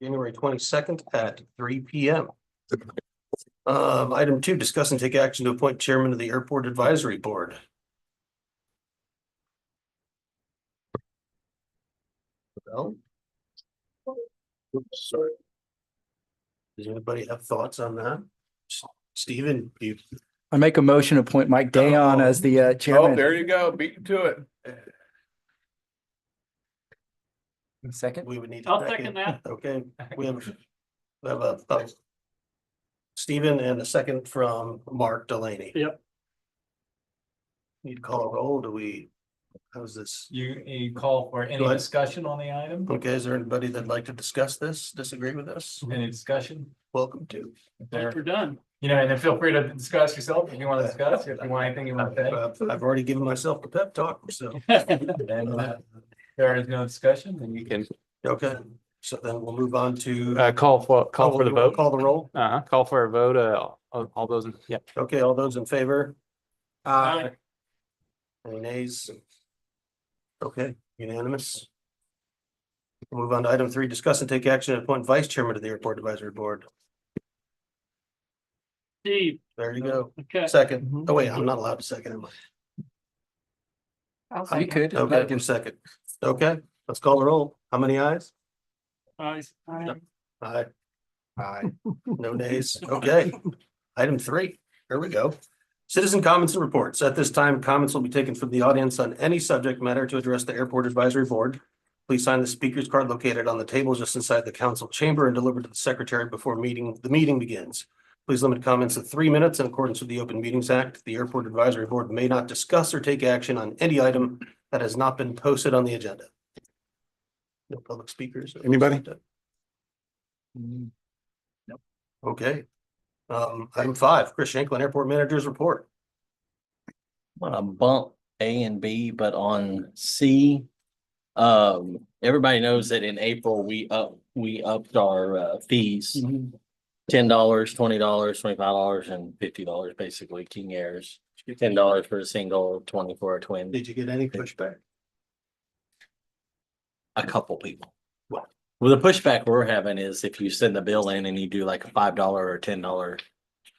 January 22nd at 3 p.m. Item 2, discuss and take action to appoint chairman of the Airport Advisory Board. Well, oops, sorry. Does anybody have thoughts on that? Stephen, you I make a motion to appoint Mike Dayon as the Oh, chairman. there you go. Beat you to it. Second. we would need. to I'll second that. Okay, we have a Stephen and a second from Mark Delaney. Yep. Need to call a roll. How's this? You call for any Go ahead. discussion on the item? Okay, is there anybody that'd like to discuss this, disagree with us? Any discussion? Welcome to. There, We're done. you know, and then feel free to discuss yourself if you want to discuss, if you want anything you want to say. I've already given myself a pep talk, so. And there is no discussion, then you can Okay, so then we'll move on to. Call for the you wanna vote. Call the roll. Call for a vote. All those, yeah. Okay, all those in favor? Aye. Any nays? Okay, unanimous. We'll move on to item 3, discuss and take action to appoint vice chairman of the Airport Advisory Board. Steve, There you go. okay. Second. Oh wait, I'm not allowed to second. Am I? You could. Okay, give a second. Okay, let's call the roll. How many ayes? Aye. Aye. Aye. No nays. Okay. Item 3, here we go. Citizen comments and reports. At this time, comments will be taken from the audience on any subject matter to address the Airport Advisory Board. Please sign the speaker's card located on the table just inside the council chamber and deliver to the secretary before the meeting begins. Please limit comments to 3 minutes in accordance with the Open Meetings Act. The Airport Advisory Board may not discuss or take action on any item that has not been posted on the agenda. No public speakers. Anybody? Okay. Item 5, Chris Shanklin, Airport Manager's Report. Want to bump A and B, but on C, everybody knows that in April, we upped our fees. $10, $20, $25, and $50, basically King Airs. $10 for a single, 20 for a twin. Did you get any pushback? A couple people. What? Well, the pushback we're having is if you send the bill in and you do like a $5 or $10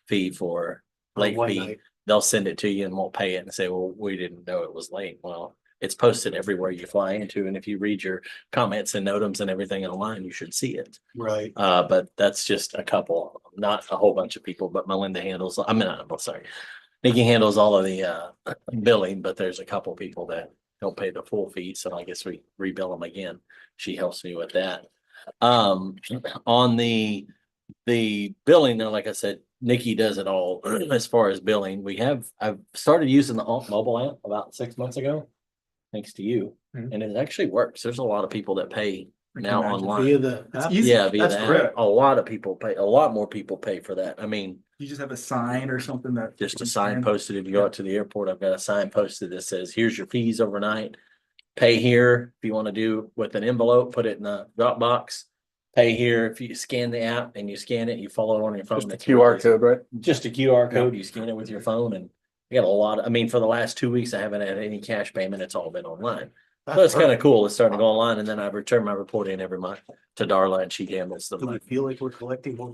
fee for late One fee, night. they'll send it to you and won't pay it and say, well, we didn't know it was late. Well, it's posted everywhere you fly into, and if you read your comments and notams and everything online, you should see it. Right. But that's just a couple, not a whole bunch of people, but Melinda handles, sorry. Nikki handles all of the billing, but there's a couple people that don't pay the full fee, so I guess we rebill them again. She helps me with that. On the billing, though, like I said, Nikki does it all as far as billing. I've started using the Alt mobile app about 6 months ago, thanks to you, and it actually works. There's a lot of people that pay now online. Via the app? Yeah, via That's the app. great. A lot of people pay, a lot more people pay for that. I mean, You just have a sign or something that. just a sign posted. If you go out to the airport, I've got a sign posted that says, here's your fees overnight. Pay here if you want to do with an envelope, put it in a Dropbox. Pay here if you scan the app and you scan it, you follow it on your phone. Just a That's QR really easy. code, right? Just a QR code, you scan it with your phone, and I got a lot, I mean, for the last 2 weeks, I haven't had any cash payment. It's all been online. So it's kind of cool. It's starting to go online, and then I return my report in every month to Darla, and she handles the Do we money. feel like we're collecting more?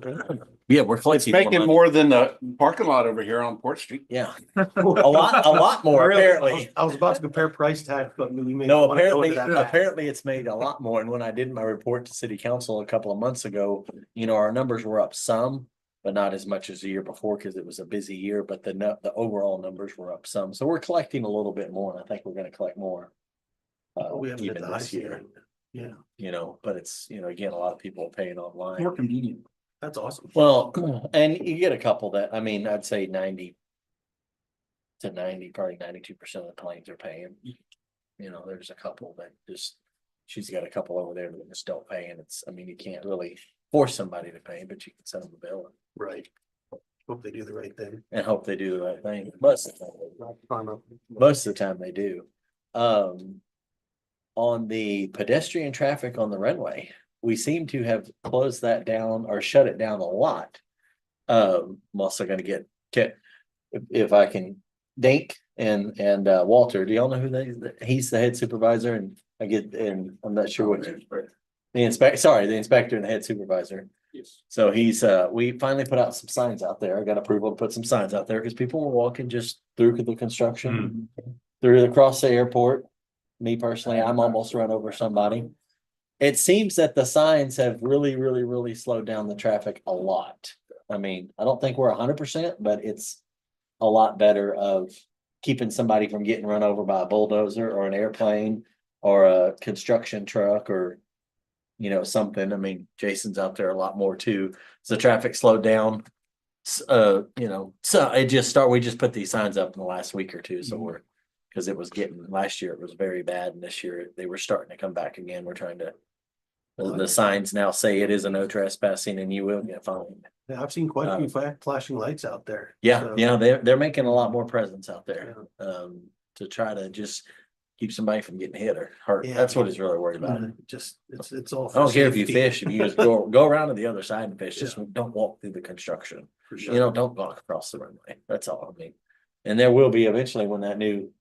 Yeah, we're It's collecting making money. more than the parking lot over here on Port Street. Yeah, a lot more Really? apparently. I was about to compare price tag, but we may. No, wanna go apparently, into that. apparently it's made a lot more. And when I did my report to city council a couple of months ago, you know, our numbers were up some, but not as much as the year before because it was a busy year, but the overall numbers were up some. So we're collecting a little bit more, and I think we're gonna collect more. We haven't hit Even the high this year, ceiling. Yeah, you know, but it's, you know, again, a lot of people are paying online. More convenient. that's awesome. Well, and you get a couple that, I mean, I'd say 90 to 90, probably 92% of the claims are paying. You know, there's a couple that just, she's got a couple over there that just don't pay, and it's, I mean, you can't really force somebody to pay, but you can send them a bill Right. Hope they do the right thing. and hope they do the right thing. Most of the time they do. On the pedestrian traffic on the runway, we seem to have closed that down or shut it down a lot. I'm also gonna get, if I can, Dink and Walter, do y'all know who he's the head supervisor, and I'm not sure what. the inspector and the head supervisor. Yes. So we finally put out some signs out there. I got approval to put some signs out there because people were walking just through the construction, through across the airport. Me personally, I'm almost run over somebody. It seems that the signs have really, really, really slowed down the traffic a lot. I mean, I don't think we're 100%, but it's a lot better of keeping somebody from getting run over by a bulldozer or an airplane or a construction truck or, you know, something. I mean, Jason's out there a lot more too. So traffic slowed down. You know, so we just put these signs up in the last week or two. So we're, because it was getting, last year it was very bad and this year they were starting to come back again. We're trying to, the signs now say it is a no trespassing and you will get fined. Yeah, I've seen quite a few flashing lights out there. Yeah, So, yeah, they're making a lot more presence out there, to try to just keep somebody from getting hit or hurt. Yeah. That's what he's really worried about. Just, it's all. I don't care if you safety. fish, if you just go around to the other side and fish, just don't walk through the construction. For sure. You know, don't walk across the runway. That's all I mean. And there will be eventually when that new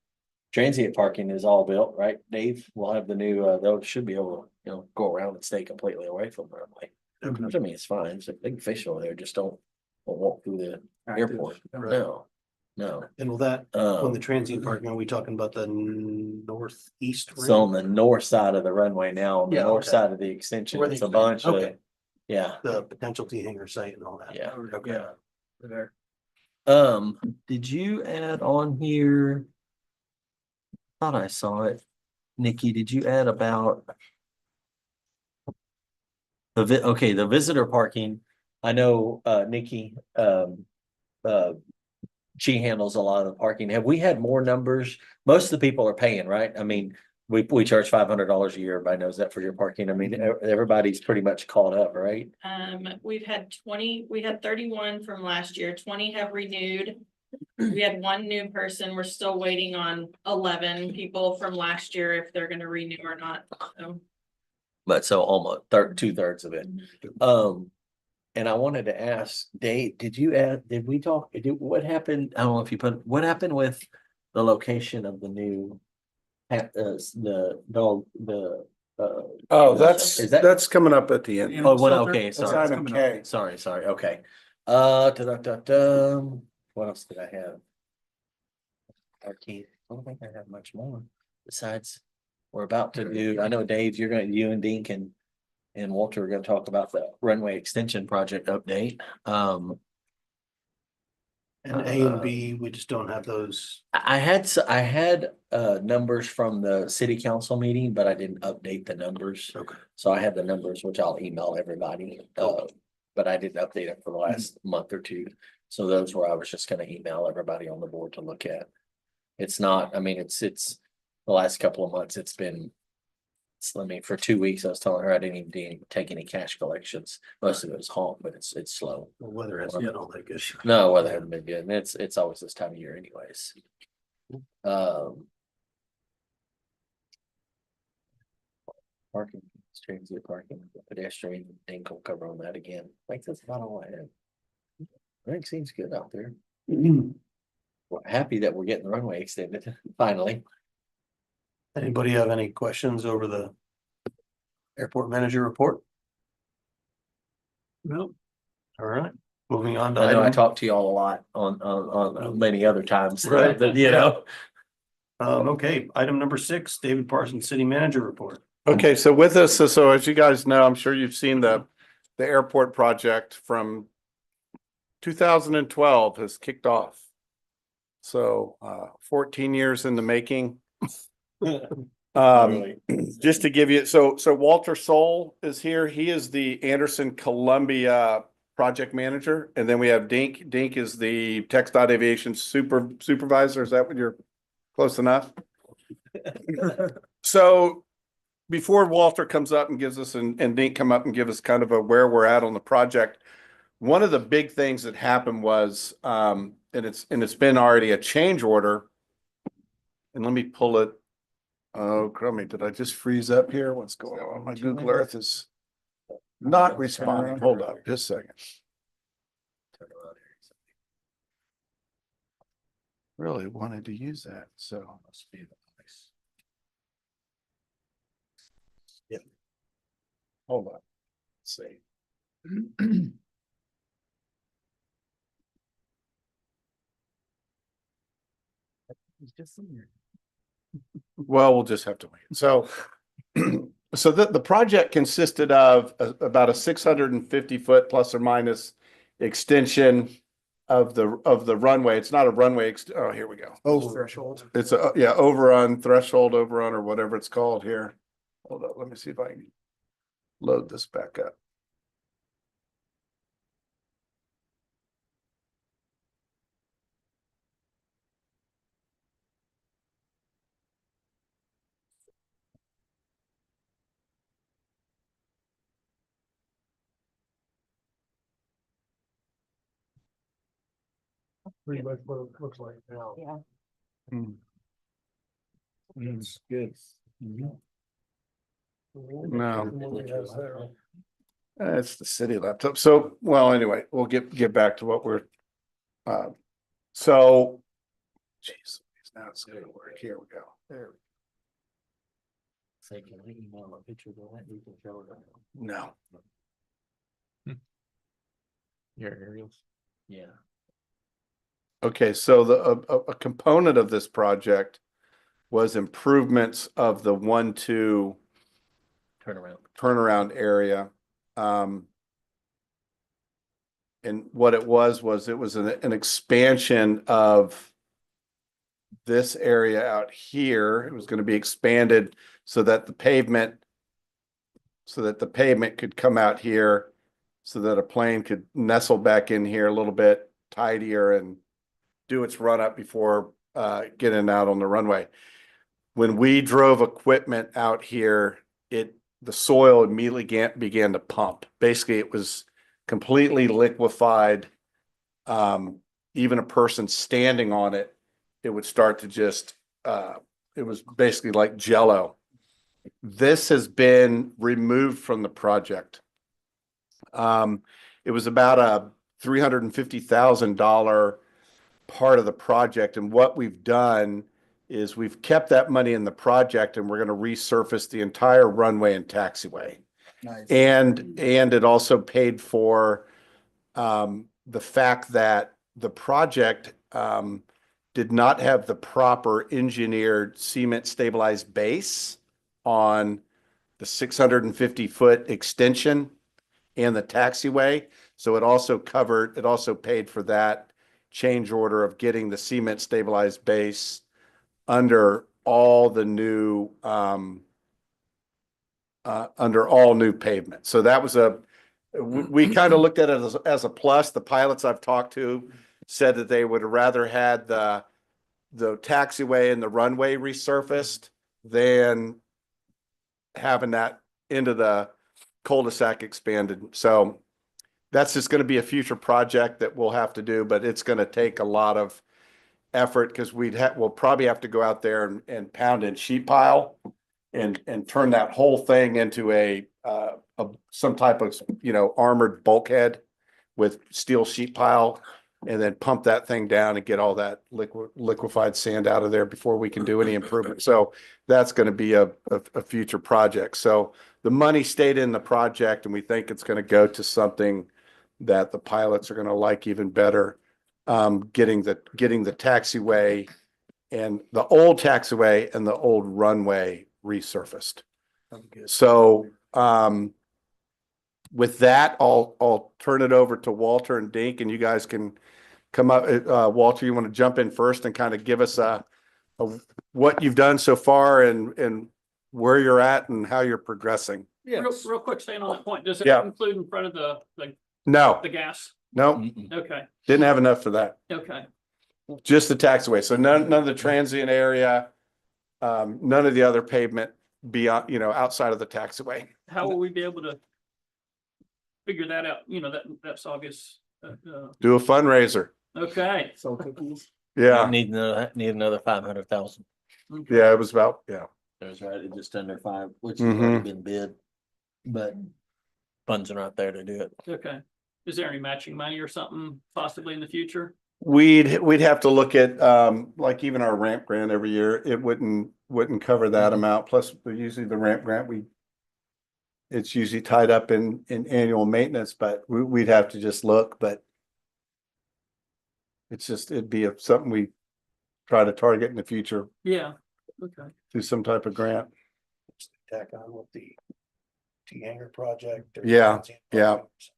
transient parking is all built, right, Dave? We'll have the new, they should be able to, you know, go around and stay completely away from the runway. Okay. Which I mean, it's fine. It's a big fish over there. Just don't walk through the airport. Right. No. And will that, when the Um, transient parking, are we talking about the northeast? rim? so on the north side of the runway now, on the Yeah, north okay. side of the extension, Where the it's a bunch of, okay. yeah, The potential T-hanger site and all that. yeah, Okay. yeah. There. Did you add on here? Thought I saw it. Nikki, did you add about? The visitor parking, I know, Nikki, she handles a lot of the parking. Have we had more numbers? Most of the people are paying, right? I mean, we charge $500 a year. Everybody knows that for your parking. I mean, everybody's pretty much caught up, right? We've had 20, we had 31 from last year, 20 have renewed. We had one new person, we're still waiting on 11 people from last year if they're gonna renew or not, so. But so almost 2/3 of it. And I wanted to ask Dave, did we talk, what happened? I don't know if you what happened with the location of the new? Oh, Is that- that's coming up at the end. Oh, okay, That's sorry, item K. sorry, okay. What else did I have? Parking, I don't think I have much more besides, we're about to do, I know Dave, you and Dean and Walter are gonna talk about the runway extension project update. And A and B, we just don't have those. I had numbers from the city council meeting, but I didn't update the numbers. Okay. So I had the numbers, which I'll email everybody, but I didn't update them for the last month or two. So those were, I was just gonna email everybody on the board to look at. It's not, I mean, it's the last couple of months, it's been. I mean, for 2 weeks, I was telling her I didn't even take any cash collections. Most of it was home, but it's slow. The weather hasn't been all that good. No, weather hasn't been good, and it's always this time of year anyways. Parking, transient parking, pedestrian, Dink will cover on that again. I think that's about all I have. I think it seems good out there. We're happy that we're getting the runway extended, finally. Anybody have any questions over the airport manager report? No. All right, moving on to I know I item, talked to y'all a lot on many other times, Right. that, you know. okay, item number 6, David Parsons, city manager report. Okay, so with us, so as you guys know, I'm sure you've seen the airport project from 2012 has kicked off. So 14 years in the making. Just to give you, so Walter Soul is here. He is the Anderson Columbia project manager, and then we have Dink. Dink is the TxDOT Aviation supervisor. Is that what you're close enough? So before Walter comes up and gives us, and Dink come up and give us kind of a where we're at on the project, one of the big things that happened was, and it's been already a change order. And let me pull it. Oh, crummy, did I just freeze up here? What's going on? My Google Earth is not responding. Hold up, just a second. Really wanted to use that, so. Must be the place. Yep. see. Well, we'll just have to wait. So, so the project consisted of about a 650-foot plus or minus extension of the runway. It's not a runway. Oh, here we go. Threshold. It's a, yeah, overrun, threshold overrun, or whatever it's called here. Hold on, let me see if I can load this back up. Pretty much what it looks like now. Yeah. It's good. No. No. It's the city laptop. So, well, anyway, we'll get back to what we're, so, geez, now it's gonna work. Here we go. There. Say, can I email a picture of that? You can show it. No. Your aerials. Yeah. Okay, so a component of this project was improvements of the 1-2 turnaround area. And what it was an expansion of this area out here. It was going to be expanded so that the pavement could come out here, so that a plane could nestle back in here a little bit tidier and do its run up before getting out on the runway. When we drove equipment out here, the soil immediately began to pump. Basically, it was completely liquefied. Even a person standing on it, it would start to just, it was basically like jello. This has been removed from the project. It was about a $350,000 part of the project. And what we've done is we've kept that money in the project, and we're going to resurface the entire runway and taxiway. Nice. And it also paid for the fact that the project did not have the proper engineered cement stabilized base on the 650-foot extension and the taxiway. So it also paid for that change order of getting the cement stabilized base under all the new pavement. So that was we kind of looked at it as a plus. The pilots I've talked to said that they would have rather had the taxiway and the runway resurfaced than having that into the cul-de-sac expanded. So that's just going to be a future project that we'll have to do, but it's going to take a lot of effort, because we'll probably have to go out there and pound in sheet pile and turn that whole thing into some type of, armored bulkhead with steel sheet pile, and then pump that thing down and get all that liquefied sand out of there before we can do any improvement. So that's going to be a future project. So the money stayed in the project, and we think it's going to go to something that the pilots are going to like even better. Getting the taxiway and the old taxiway and the old runway resurfaced. So with that, I'll turn it over to Walter and Dink, and you guys can come up. Walter, you want to jump in first and kind of give us what you've done so far and where you're at and how you're progressing? Real quick, staying on that point, does it Yeah. include in front of the No, gas? no, Okay, didn't have enough for that. okay. Just the taxiway. So none of the transient area, none of the other pavement beyond, outside of the taxiway. How will we be able to figure that out? That's obvious. Do a fundraiser. Okay. So cookies. Yeah, Need another 500,000. yeah, it was about, yeah. There's right at just under 5, which has already been bid, but funds are not there to do it. Okay. Is there any matching money or something possibly in the future? We'd have to look at, like even our ramp grant every year, it wouldn't cover that amount. Plus usually the ramp grant, it's usually tied up in annual maintenance, but we'd have to just look, but it'd be something we try to target in the future Yeah, okay. through some type of grant. Tack on with the T-hanger project. or Yeah, transient yeah. projects.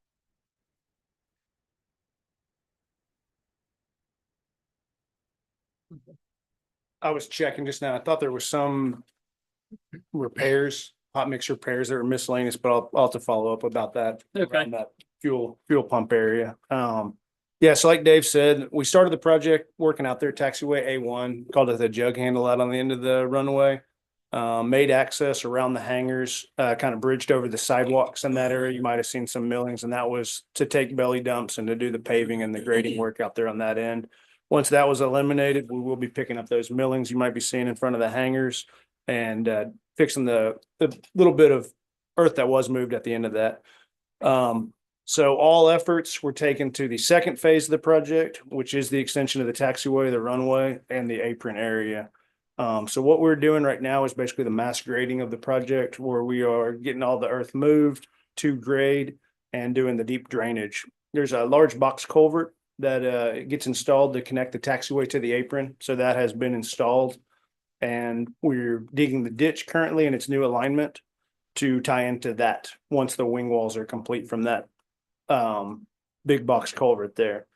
I was checking just now. I thought there was some repairs, hot mix repairs that were miscellaneous, but I'll have to follow up about that. Okay. around that fuel pump area. Yeah, so like Dave said, we started the project working out there, taxiway A1, called it the jug handle out on the end of the runway. Made access around the hangars, kind of bridged over the sidewalks in that area. You might have seen some millings, and that was to take belly dumps and to do the paving and the grading work out there on that end. Once that was eliminated, we will be picking up those millings you might be seeing in front of the hangars and fixing the little bit of earth that was moved at the end of that. So all efforts were taken to the second phase of the project, which is the extension of the taxiway, the runway, and the apron area. So what we're doing right now is basically the mass grading of the project, where we are getting all the earth moved to grade and doing the deep drainage. There's a large box culvert that gets installed to connect the taxiway to the apron. So that has been installed. And we're digging the ditch currently in its new alignment to tie into that once the wing walls are complete from that big box culvert there.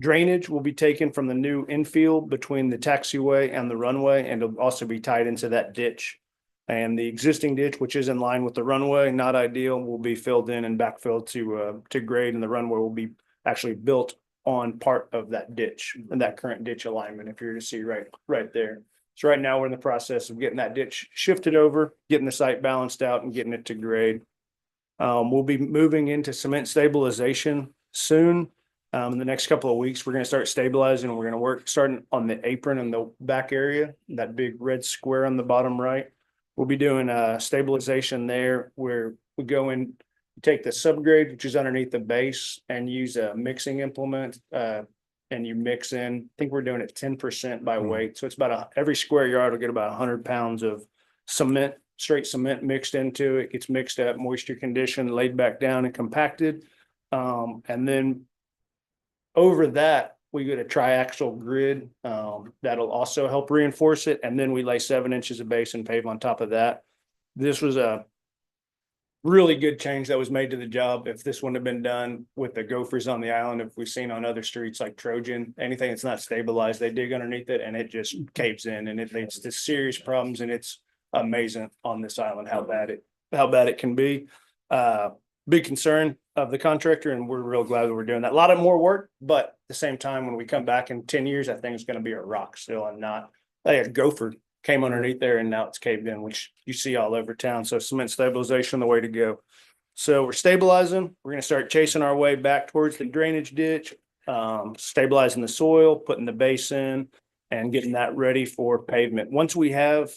Drainage will be taken from the new infield between the taxiway and the runway, and it'll also be tied into that ditch. And the existing ditch, which is in line with the runway, not ideal, will be filled in and backfilled to grade, and the runway will be actually built on part of that ditch and that current ditch alignment, if you're to see right there. So right now we're in the process of getting that ditch shifted over, getting the site balanced out and getting it to grade. We'll be moving into cement stabilization soon. In the next couple of weeks, we're going to start stabilizing, and we're going to work starting on the apron in the back area, that big red square on the bottom right. We'll be doing stabilization there, where we go in, take the subgrade, which is underneath the base, and use a mixing implement. And you mix in, I think we're doing it 10% by weight. So it's about every square yard will get about 100 pounds of cement, straight cement mixed into it. Gets mixed up, moisture conditioned, laid back down and compacted. And then over that, we get a triaxial grid that'll also help reinforce it. And then we lay 7 inches of base and pave on top of that. This was a really good change that was made to the job. If this wouldn't have been done with the gophers on the island, if we've seen on other streets like Trojan, anything that's not stabilized, they dig underneath it and it just caves in, and it leads to serious problems. And it's amazing on this island how bad it can be. Big concern of the contractor, and we're real glad that we're doing that. A lot of more work, but at the same time, when we come back in 10 years, that thing's going to be a rock still, and not like a gopher came underneath there and now it's caved in, which you see all over town. So cement stabilization, the way to go. So we're stabilizing. We're going to start chasing our way back towards the drainage ditch, stabilizing the soil, putting the base in, and getting that ready for pavement. Once we have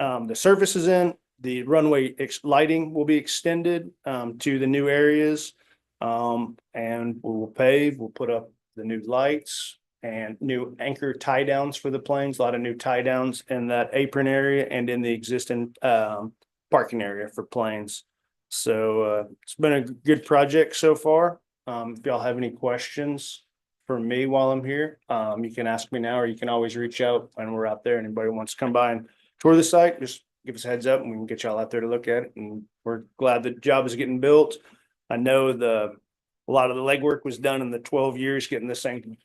the surfaces in, the runway lighting will be extended to the new areas, and we will pave. We'll put up the new lights and new anchor tie downs for the planes, a lot of new tie downs in that apron area and in the existing parking area for planes. So it's been a good project so far. If y'all have any questions for me while I'm here, you can ask me now, or you can always reach out when we're out there. Anybody wants to come by and tour the site, just give us a heads up and we can get y'all out there to look at it. And we're glad the job is getting built. I know a lot of the legwork was done in the 12 years getting this thing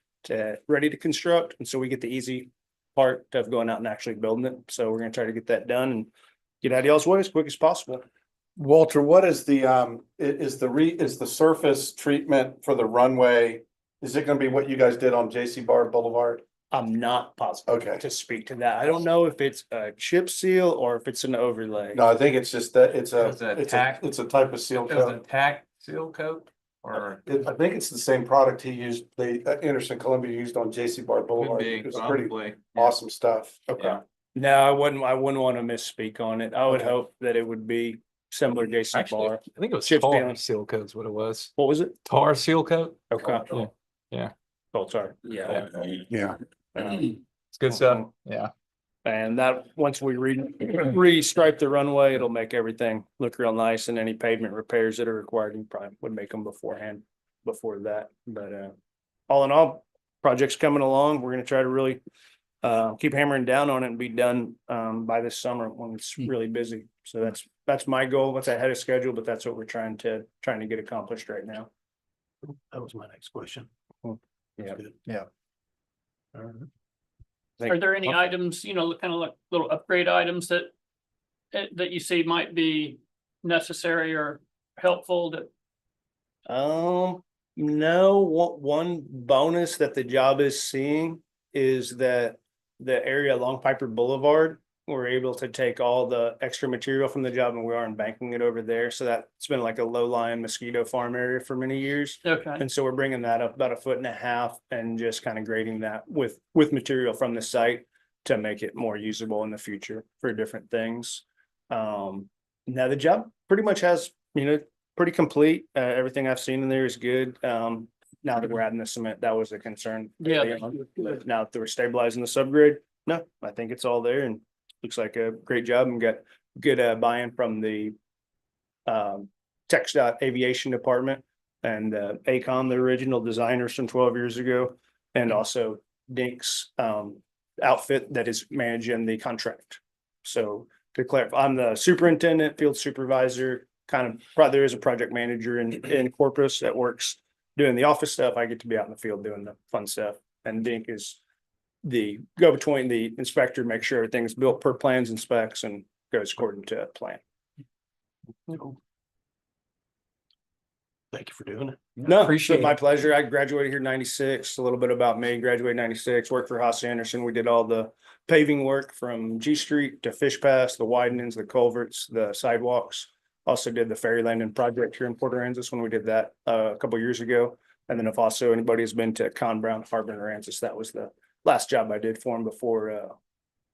ready to construct. And so we get the easy part of going out and actually building it. So we're going to try to get that done and get out of y'all's way as quick as possible. Walter, what is the surface treatment for the runway? Is it gonna be what you guys did on J.C. Bard Boulevard? I'm not positive Okay. to speak to that. I don't know if it's a chip seal or if it's an overlay. No, I think it's just that it's Is it tack? a type of seal It was a coat. tack seal coat or I think it's the same product he used, Anderson Columbia used on J.C. Bard could Boulevard. be It was pretty probably. awesome stuff. Okay. No, I wouldn't want to misspeak on it. I would hope that it would be similar to JC Actually, Bar. I think it was Chip tar seal. seal coat's what it was. What was it? Tar seal coat. Okay. Yeah. Oh, sorry. Yeah. Yeah. It's good stuff. Yeah. And that, once we restripe the runway, it'll make everything look real nice, and any pavement repairs that are required, you probably would make them beforehand, before that. But, all in all, project's coming along. We're gonna try to really, keep hammering down on it and be done, by this summer when it's really busy. So that's my goal. That's ahead of schedule, but that's what we're trying to get accomplished right now. That was my next question. Yeah. Good. Yeah. All right. Are there any items, you know, kind of like little upgrade items that that you see might be necessary or helpful that? No, one bonus that the job is seeing is that the area along Piper Boulevard, we're able to take all the extra material from the job and we are embanking it over there. So that's been like a low-lying mosquito farm area for many years. Okay, And so we're bringing that up about 1.5 feet and just kind of grading that with material from the site to make it more usable in the future for different things. Now the job pretty much has, pretty complete. Everything I've seen in there is good. Now that we're adding the cement, that was a concern. Yeah. But now that we're stabilizing the subgrade, no, I think it's all there and looks like a great job and got good buy-in from the TxDOT Aviation Department and ACOM, the original designers from 12 years ago, and also Dink's outfit that is managing the contract. So to clarify, I'm the superintendent, field supervisor, there is a project manager in Corpus that works doing the office stuff. I get to be out in the field doing the fun stuff. And Dink is the go-between, the inspector, make sure everything's built per plans and specs and goes according to plan. Thank you for doing it. No, Appreciate my it. pleasure. I graduated here in 96. A little bit about me, graduated in 96, worked for Haas Anderson. We did all the paving work from G Street to Fish Pass, the widenings, the culverts, the sidewalks. Also did the ferry landing project here in Port Aransas when we did that a couple years ago. And then if also anybody has been to Con Brown Harbor in Aransas, that was the last job I did for them before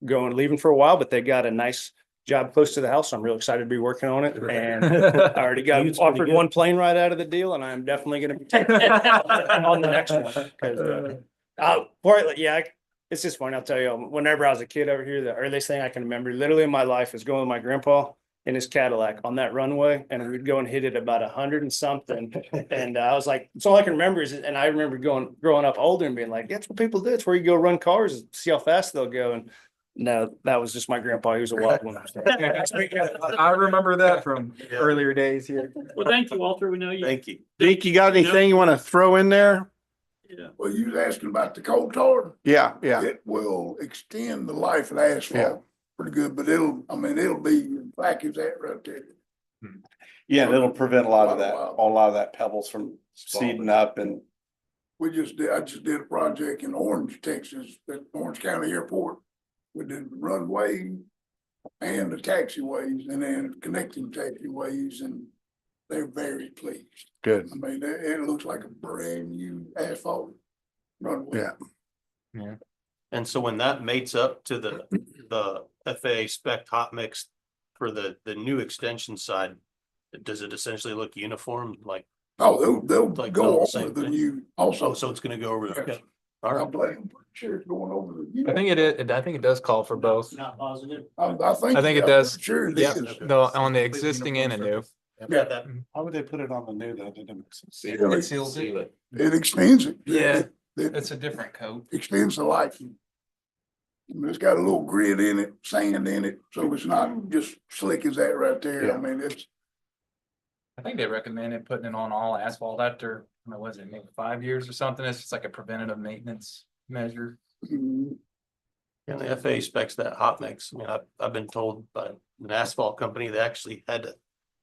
leaving for a while, but they got a nice job close to the house. I'm real excited to be working on it. And I already got It's pretty offered good. one plane ride out of the deal, and I'm definitely going to be taking on the next one. It's just funny. I'll tell you, whenever I was a kid over here, the earliest thing I can remember literally in my life is going with my grandpa in his Cadillac on that runway, and we'd go and hit it about 100 and something. And I was like, it's all I can remember is, and I remember growing up older and being like, that's what people do. It's where you go run cars and see how fast they'll go. And no, that was just my grandpa. He was a wild one. I remember that from earlier days here. well, thank you, Walter. We know you. Thank you. Dink, you got anything you want to throw in there? Yeah. Well, you was asking about the coal tar. Yeah, yeah. It will extend the life of the asphalt pretty good, but it'll be like is that right there. Yeah, it'll prevent a lot of that pebbles from seeding up and I just did a project in Orange, Texas, at Orange County Airport. We did the runway and the taxiways and then connecting taxiways, and they're very pleased. good. I mean, it looks like a brand new asphalt runway. Yeah. And so when that mates up to the FAA spec hot mix for the new extension side, does it essentially look uniform? Like, Oh, they'll Like go all the over same the thing. new also. so it's gonna go over. Yes. Okay. All I'm right. pretty sure it's going over the. I think it does call for both. Not positive. I I think it yeah, does. for Sure. it Yep, is. on the existing and a new. Yeah, that, How would they put it on the new though? They didn't make sense. It seals it. It extends it. Yeah. It It's a different coat. extends the life. I mean, it's got a little grit in it, sand in it, so it's not just slick as that right there. I Yeah. mean, it's, I think they recommended putting it on all asphalt after, was it maybe 5 years or something? It's just like a preventative maintenance measure. mm, and the FAA specs that hot mix. I mean, I've been told by an asphalt company, they actually had to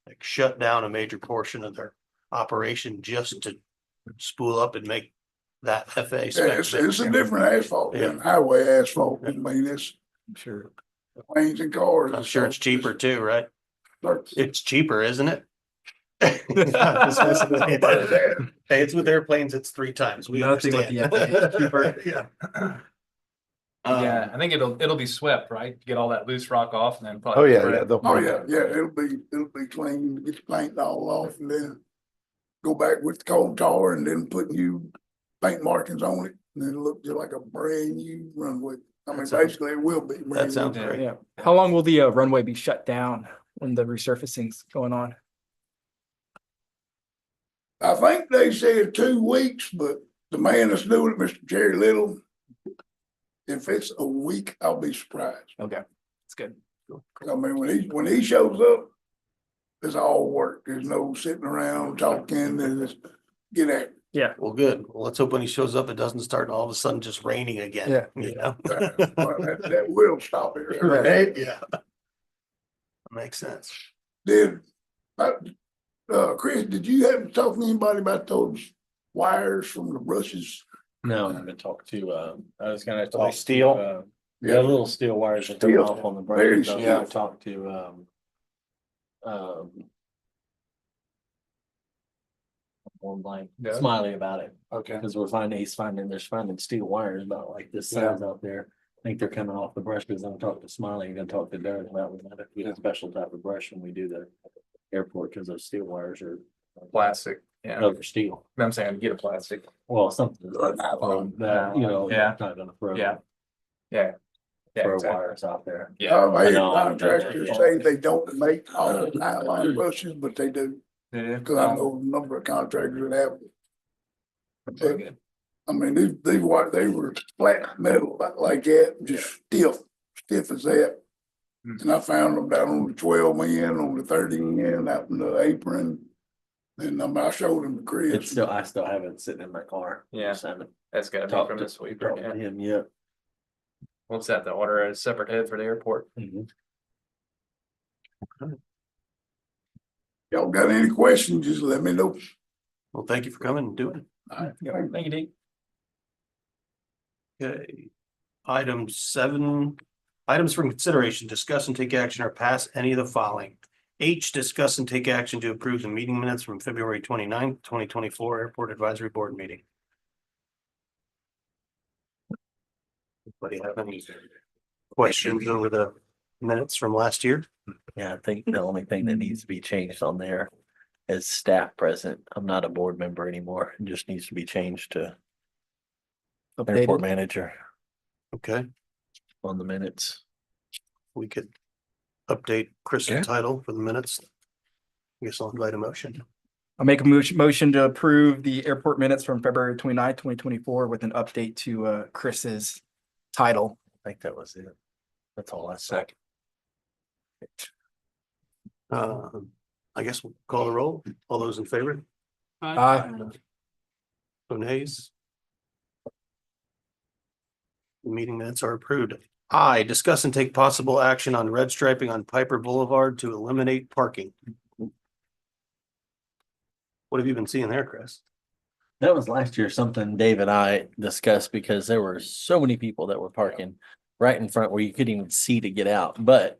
like shut down a major portion of their operation just to spool up and make that FAA yeah, spec. it's a different asphalt than highway asphalt. I mean, it's I'm sure. planes and cars. I'm sure it's cheaper too, right? It's- It's cheaper, isn't it? Hey, it's with airplanes, it's 3 times. We Nothing with understand. the Cheaper, yeah. Yeah, I think it'll be swept, right? Get all that loose rock off and then. Oh, probably yeah, spread. yeah. they'll Oh, break yeah, it. it'll be clean, get the paint all off and then go back with the coal tar and then put new paint markings on it. And then it look just like a brand new runway. I mean, basically it will be. That sounds great. Yeah. How long will the runway be shut down when the resurfacing's going on? I think they said 2 weeks, but the man that's doing it, Mr. Jerry Little, if it's a week, I'll be surprised. Okay, that's good. I mean, when he shows up, it's all work. There's no sitting around talking and just get at it. Well, good. Well, let's hope when he shows up, it doesn't start all of a sudden just raining again. Yeah. You know? Well, that will stop it. Right, yeah. Makes sense. Did, Chris, did you happen to talk to anybody about those wires from the brushes? No, I haven't talked to, I was gonna they talk. steel? To, yeah, little steel wires that come Steel. off on the Very brushes. steel. I talked to, one blank, Yeah. Smiley about it, Okay. because there's finding steel wires about like this Yeah. size out there. I think they're coming off the brushes. I'm talking to Smiley, I'm gonna talk to Derek about, we might have to get a special type of brush when we do the airport, because those steel wires are Plastic, yeah. over steel. I'm saying get a plastic. Well, something Nylon. that, you know, Yeah. not gonna throw. Yeah. Yeah. Yeah, Throw exactly. wires out there. Yeah. I hear know. contractors say they don't make all nylon brushes, but they do, Yeah. because I know a number of contractors that have. Very good. I mean, they were flat metal like that, just stiff as that. Hmm. And I found them down on the 12 in, on the 30 in, out in the apron. And I showed them to Chris. I still have it sitting in my car. Yeah. Just haven't That's gotta be talked from to, the sweeper, talked to yeah. him yet. What's that, the order a separate head for the airport? Y'all got any questions, just let me know. Well, thank you for coming and doing it. Thank you, Dave. Okay. Item 7, items for consideration, discuss and take action or pass any of the following. H, discuss and take action to approve the meeting minutes from February 29th, 2024 Airport Advisory Board meeting. Anybody have any questions over the minutes from last year? Yeah, I think the only thing that needs to be changed on there is staff present. I'm not a board member anymore. It just needs to be changed to airport Updated. manager Okay, on the minutes. we could update Chris's title for the minutes. I guess I'll invite a motion. I'll make a motion to approve the airport minutes from February 29th, 2024 with an update to Chris's title. I think that was it. That's all I said. I guess we'll call the roll. All those in favor? Aye. No nays? The meeting minutes are approved. I, discuss and take possible action on red striping on Piper Boulevard to eliminate parking. What have you been seeing there, Chris? That was last year, something Dave and I discussed, because there were so many people that were parking right in front where you couldn't even see to get out. But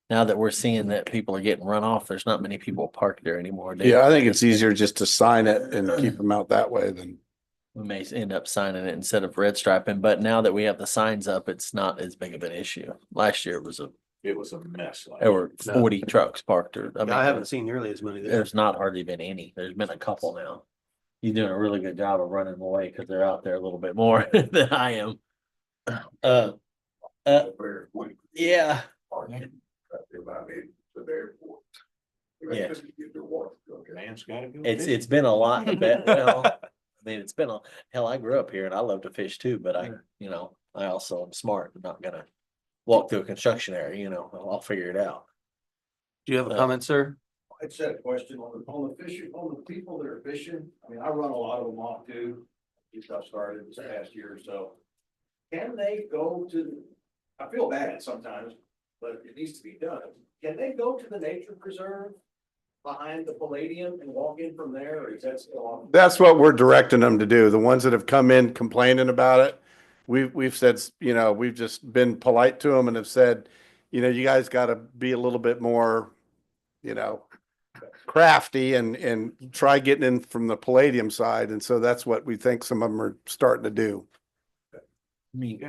now that we're seeing that people are getting run off, there's not many people parked there anymore. Dave. Yeah, I think it's easier just to sign it and keep them out that way than. We may end up signing it instead of red striping, but now that we have the signs up, it's not as big of an issue. Last year it was a mess. There were 40 trucks parked, or I haven't seen nearly as many there. there's not hardly been any. There's been a couple now. You're doing a really good job of running them away, because they're out there a little bit more than I am. Yeah. Yeah. It's been a lot of that. Well, I mean, it's been hell, I grew up here and I love to fish too, but I also am smart. I'm not gonna walk through a construction area, I'll figure it out. Do you have a comment, sir? I just had a question on the fishing, on the people that are fishing. I mean, I run a lot of them off too. Just got started this past year or so. Can they go to, I feel bad sometimes, but it needs to be done. Can they go to the nature preserve behind the Palladium and walk in from there, or is that still on? That's what we're directing them to do. The ones that have come in complaining about it. We've said, we've just been polite to them and have said, you guys gotta be a little bit more, crafty and try getting in from the Palladium side. And so that's what we think some of them are starting to do. I mean,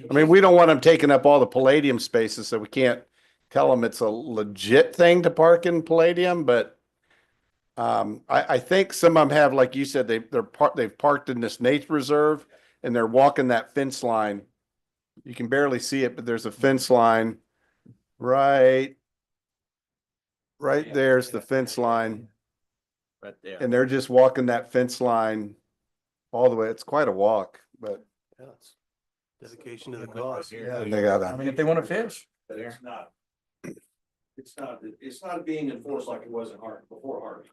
I mean, we don't want them taking up all the Palladium spaces, so we can't tell them it's a legit thing to park in Palladium, but I think some of them have, like you said, they've parked in this nature reserve and they're walking that fence line You can barely see it, but there's a fence line right there's the fence line, Right there. and they're just walking that fence line all the way. It's quite a walk, but Yeah, it's dedication to the cause. yeah, they got I mean, if they want to fish. But it's not being enforced like it was in Harvey, before Harvey.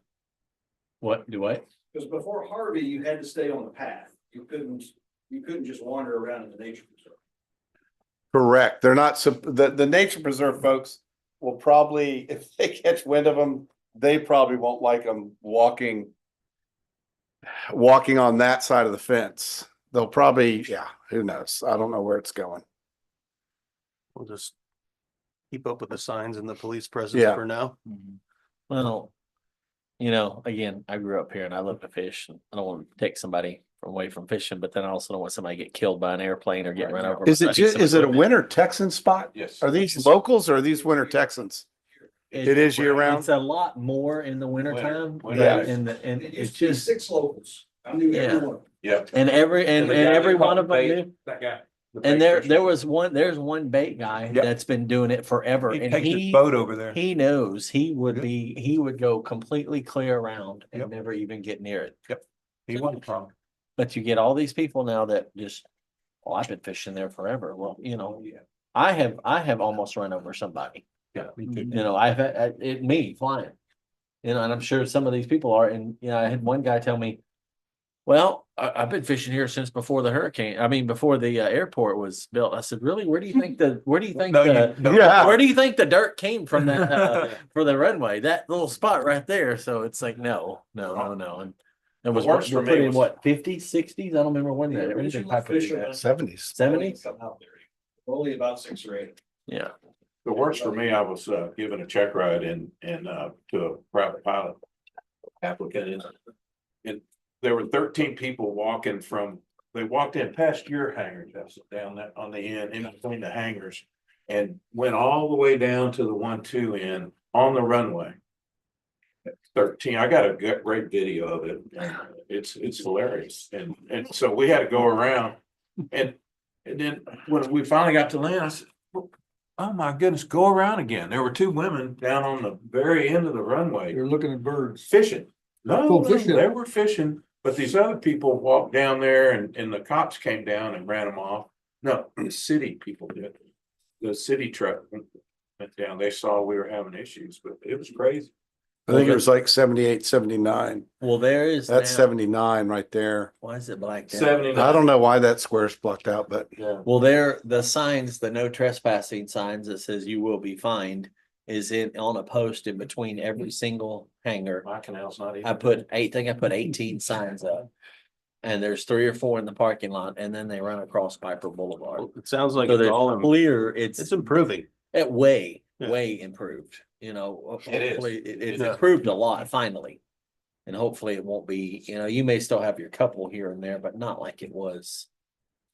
What, do I? Because before Harvey, you had to stay on the path. You couldn't just wander around in the nature preserve. correct. They're not, the nature preserve folks will probably, if they catch wind of them, they probably won't like them walking on that side of the fence. They'll probably, yeah, who knows? I don't know where it's going. We'll just keep up with the signs and the police presence Yeah. for now. Well, you know, again, I grew up here and I love to fish. And I don't want to take somebody away from fishing, but then I also don't want somebody to get killed by an airplane or get run over. Is it by just, some is it a equipment. winter Texan spot? Yes. Are these locals or are these winter Texans? It is year round? It's a lot more in the winter time. Yeah. And It it's used to be just, 6 locals. I knew Yeah. everyone. Yep. and every one of them knew. That guy. And there's one bait guy Yep. that's been doing it forever, He and takes his he boat over there. knows he would Yep. he would go completely clear around and Yep. never even get near it. He wasn't from. But you get all these people now that just, well, I've been fishing there forever. Well, you know, I have almost run over somebody. Yeah, me too. You know, I've had me flying. You know, and I'm sure some of these people are. And you know, I had one guy tell me, "Well, I've been fishing here since before the hurricane. I mean, before the airport was built." I said, "Really? Where do you think the Yeah. where do you think the dirt came from that for the runway? That little spot right there." So it's like, no. And it was worst we're for me putting was- what 50s, 60s? I don't remember when The that. original fishermen- 70s. 70s? Come out there. Only about 6 or 8. Yeah. The worst for me, I was given a check ride to a private pilot applicant. And there were 13 people walking they walked in past your hangars, that's down that on the end, in between the hangars. And went all the way down to the 1-2 end on the runway. 13, I got a great video of it. It's hilarious. And so we had to go around and then when we finally got to land, I said, oh my goodness, go around again. There were 2 women down on the very end of the runway You're looking at birds. fishing. No, Oh, fishing. they were fishing, but these other people walked down there and the cops came down and ran them off. No, the city people did. The city truck went down. They saw we were having issues, but it was crazy. I think it was like 78, 79. Well, there is That's now- 79 right there. Why is it blacked out? 79. I don't know why that square's blocked out, but Yeah. Well, the signs, the no trespassing signs that says you will be fined is on a post in between every single hangar. My canal's not even. I think I put 18 signs up. And there's 3 or 4 in the parking lot, and then they run across Piper Boulevard. It sounds like So it's they're all, clear, it's it's improving. way Yeah. improved, you know. It is. Hopefully it's It is. improved a lot finally. And hopefully it won't be, you know, you may still have your couple here and there, but not like it was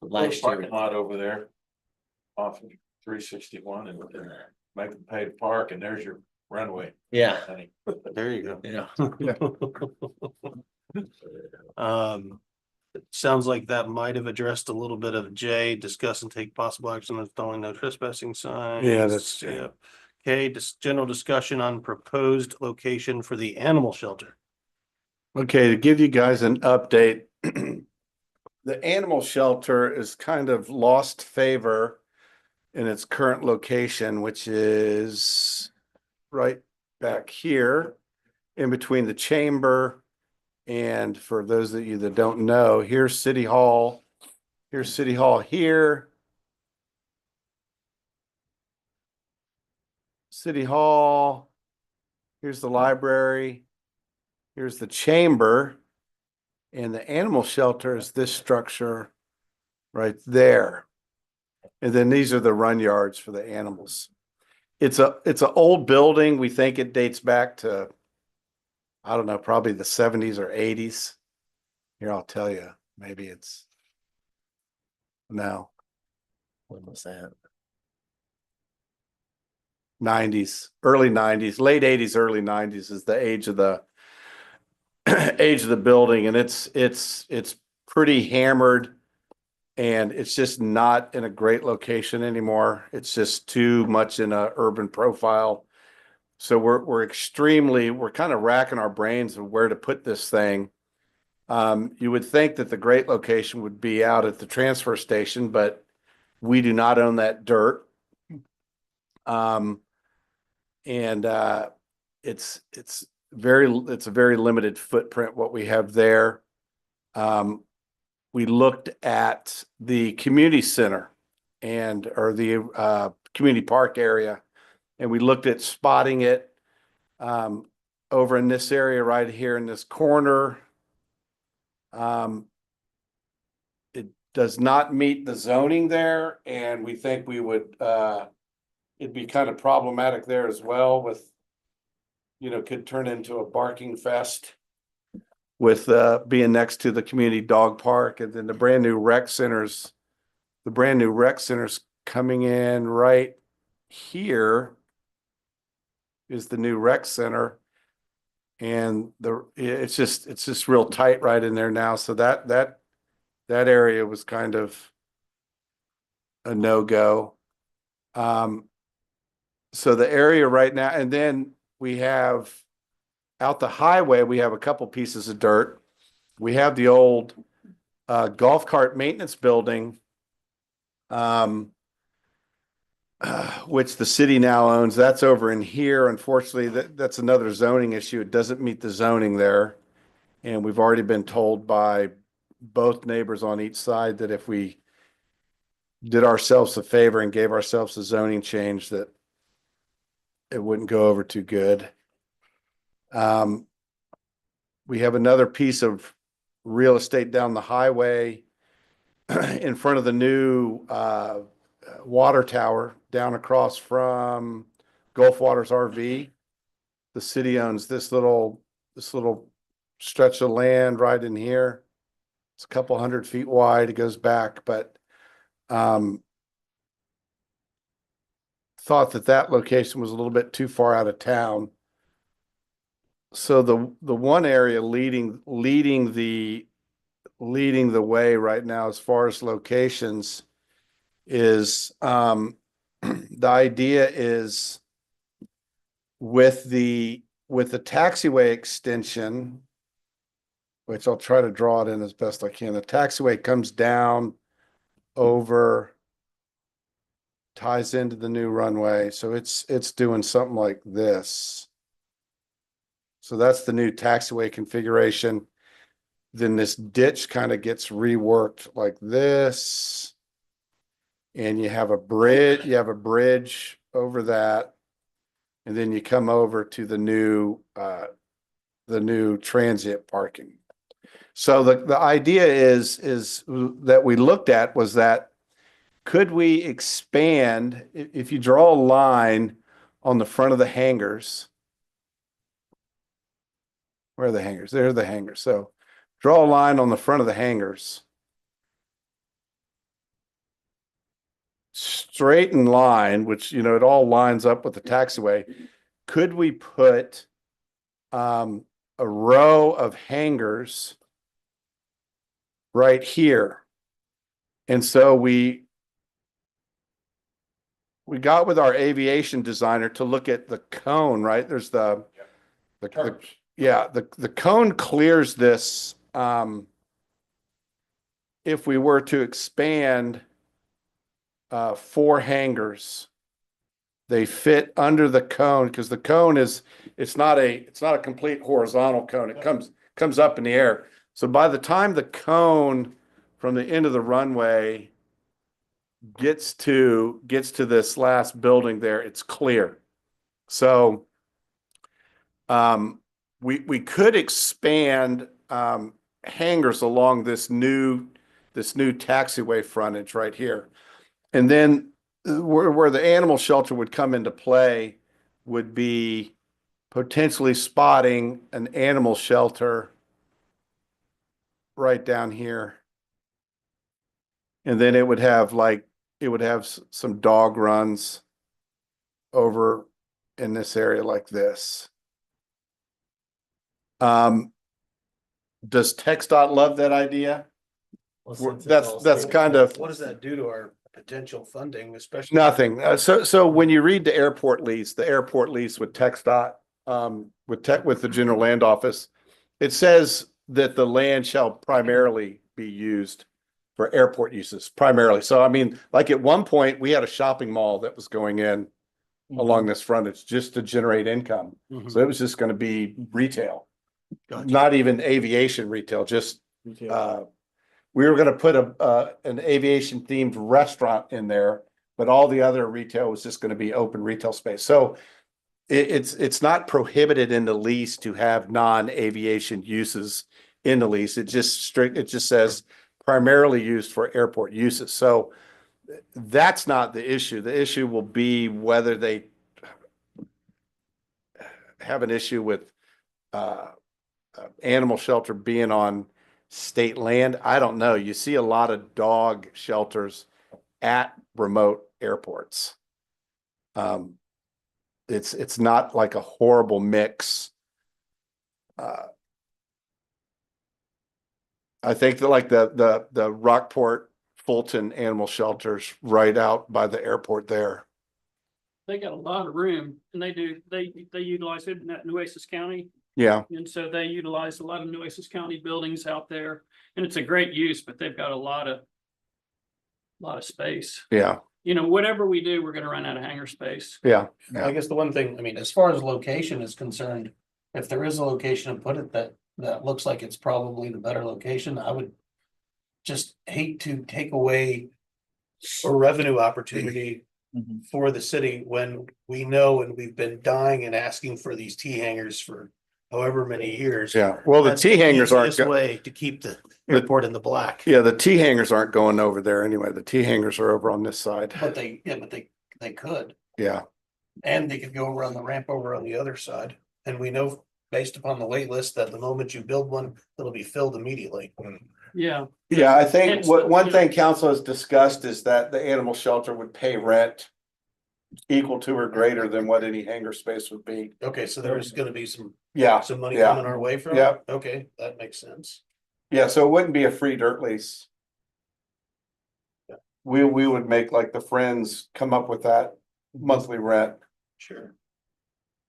last year. Parking lot over there. Off of 361 and make them pay to park and there's your runway. Yeah, honey. There you go. yeah. It sounds like that might have addressed a little bit of J, discuss and take possible action on installing no trespassing signs. Yeah, that's J. Yeah. Okay, just general discussion on proposed location for the animal shelter. okay, to give you guys an update. The animal shelter is kind of lost favor in its current location, which is right back here in between the chamber. And for those of you that don't know, here's City Hall. Here's City Hall here. City Hall. Here's the library. Here's the chamber. And the animal shelter is this structure right there. And then these are the run yards for the animals. It's an old building. We think it dates back to, I don't know, probably the 70s or 80s. Here, I'll tell you, maybe it's no, When was that? 90s, early 90s, late 80s, early 90s is the age of the age of the building, and it's pretty hammered And it's just not in a great location anymore. It's just too much in a urban profile. So we're kind of racking our brains of where to put this thing. You would think that the great location would be out at the transfer station, but we do not own that dirt. And it's a very limited footprint what we have there. We looked at the community center or the community park area, and we looked at spotting it over in this area right here in this corner. It does not meet the zoning there, and we think we would it'd be kind of problematic there as well with, could turn into a barking fest with being next to the community dog park, and then the brand new rec centers coming in right here is the new rec center. And it's just real tight right in there now. So that area was kind of a no-go. So the area right now, and then we have out the highway, we have a couple pieces of dirt. We have the old golf cart maintenance building, which the city now owns. That's over in here. Unfortunately, that's another zoning issue. It doesn't meet the zoning there. And we've already been told by both neighbors on each side that if we did ourselves a favor and gave ourselves a zoning change, that it wouldn't go over too good. We have another piece of real estate down the highway in front of the new water tower down across from Gulf Waters RV. The city owns this little stretch of land right in here. It's a couple 100 feet wide. It goes back, but thought that location was a little bit too far out of town. So the one area leading the way right now as far as locations is the idea is with the taxiway extension, which I'll try to draw it in as best I can. The taxiway comes down over, ties into the new runway. So it's doing something like this. So that's the new taxiway configuration. Then this ditch kind of gets reworked like this. And you have a bridge over that. And then you come over to the new transient parking. So the idea is that we looked at was that could we expand, if you draw a line on the front of the hangars? Where are the hangars? There are the hangars. So draw a line on the front of the hangars. Straight in line, which, it all lines up with the taxiway. Could we put a row of hangars right here? And so we got with our aviation designer to look at the cone, right? There's the cone clears this. If we were to expand 4 hangars, they fit under the cone, because the cone it's not a complete horizontal cone. It comes up in the air. So by the time the cone from the end of the runway gets to this last building there, it's clear. So we could expand hangars along this new taxiway frontage right here. And then where the animal shelter would come into play would be potentially spotting an animal shelter right down here. And then it would have some dog runs over in this area like this. Does TxDOT love that idea? that's kind of What does that do to our potential funding, especially? nothing. So when you read the airport lease with TxDOT, with the general land office, it says that the land shall primarily be used for airport uses primarily. So I mean, like at one point, we had a shopping mall that was going in along this frontage just to generate income. Mhm. So it was just gonna be retail, Gotcha. not even aviation retail, just, we were gonna put an aviation themed restaurant in there, but all the other retail was just gonna be open retail space. So it's not prohibited in the lease to have non-aviation uses in the lease. It just says primarily used for airport uses. So that's not the issue. The issue will be whether they have an issue with animal shelter being on state land. I don't know. You see a lot of dog shelters at remote airports. It's not like a horrible mix. I think that like the Rockport Fulton animal shelters right out by the airport there. They got a lot of room and they utilize it in that Nueces County. Yeah, And so they utilize a lot of Nueces County buildings out there and it's a great use, but they've got a lot of space. yeah, You know, whatever we do, we're gonna run out of hangar space. yeah. I guess the one thing, I mean, as far as location is concerned, if there is a location to put it that looks like it's probably the better location, I would just hate to take away a revenue opportunity Mhm. for the city when we know and we've been dying and asking for these T hangars for however many years. Yeah, well, the That's T hangars aren't, easiest way to keep the airport in the black. yeah, the T hangars aren't going over there anyway. The T hangars are over on this side. But they could, Yeah, and they could go around the ramp over on the other side. And we know based upon the wait list that the moment you build one, it'll be filled immediately. Yeah. yeah, I think It's- one thing council has discussed is that the animal shelter would pay rent equal to or greater than what any hangar space would be. Okay, so there's gonna be some Yeah, money yeah. coming our way from it? Yeah. Okay, that makes sense. yeah, so it wouldn't be a free dirt lease. We would make like the Friends come up with that monthly rent, Sure.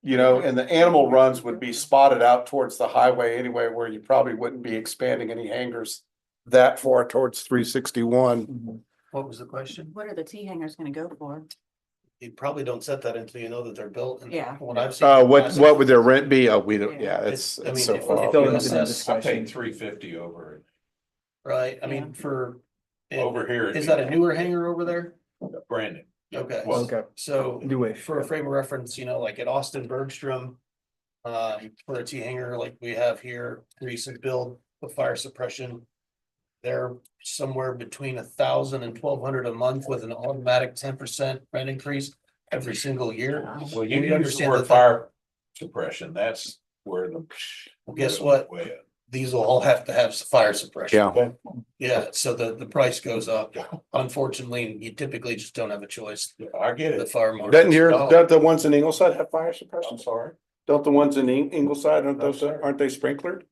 you know, and the animal runs would be spotted out towards the highway anyway, where you probably wouldn't be expanding any hangars that far towards 361. What was the question? What are the T hangers gonna go for? You probably don't set that until you know that they're built. And Yeah. What I've seen. What would their rent be? Oh, we don't, yeah, It's- I it's mean, so if- far. if Still you in assess- I discussion. paid $350 over it, Right, I Yeah. mean, for. over here. Is that a newer hangar over there? Brandon? Okay, Well, Okay. so New wave. for a frame of reference, you know, like at Austin Bergstrom. For a T hanger like we have here, recent build with fire suppression. They're somewhere between 1,000 and 1,200 a month with an automatic 10% rent increase every single year. Well, you We use the understand word that fire suppression, that's where the. Well, guess what? Way up. These will all have to have fire suppression. Yeah, Yeah, so the price goes up. Unfortunately, you typically just don't have a choice. I get The it. fire marshal. don't the ones in Ingleside have fire suppression? I'm sorry. Don't the ones in Ingleside, aren't No, those, sir. aren't they sprinklered?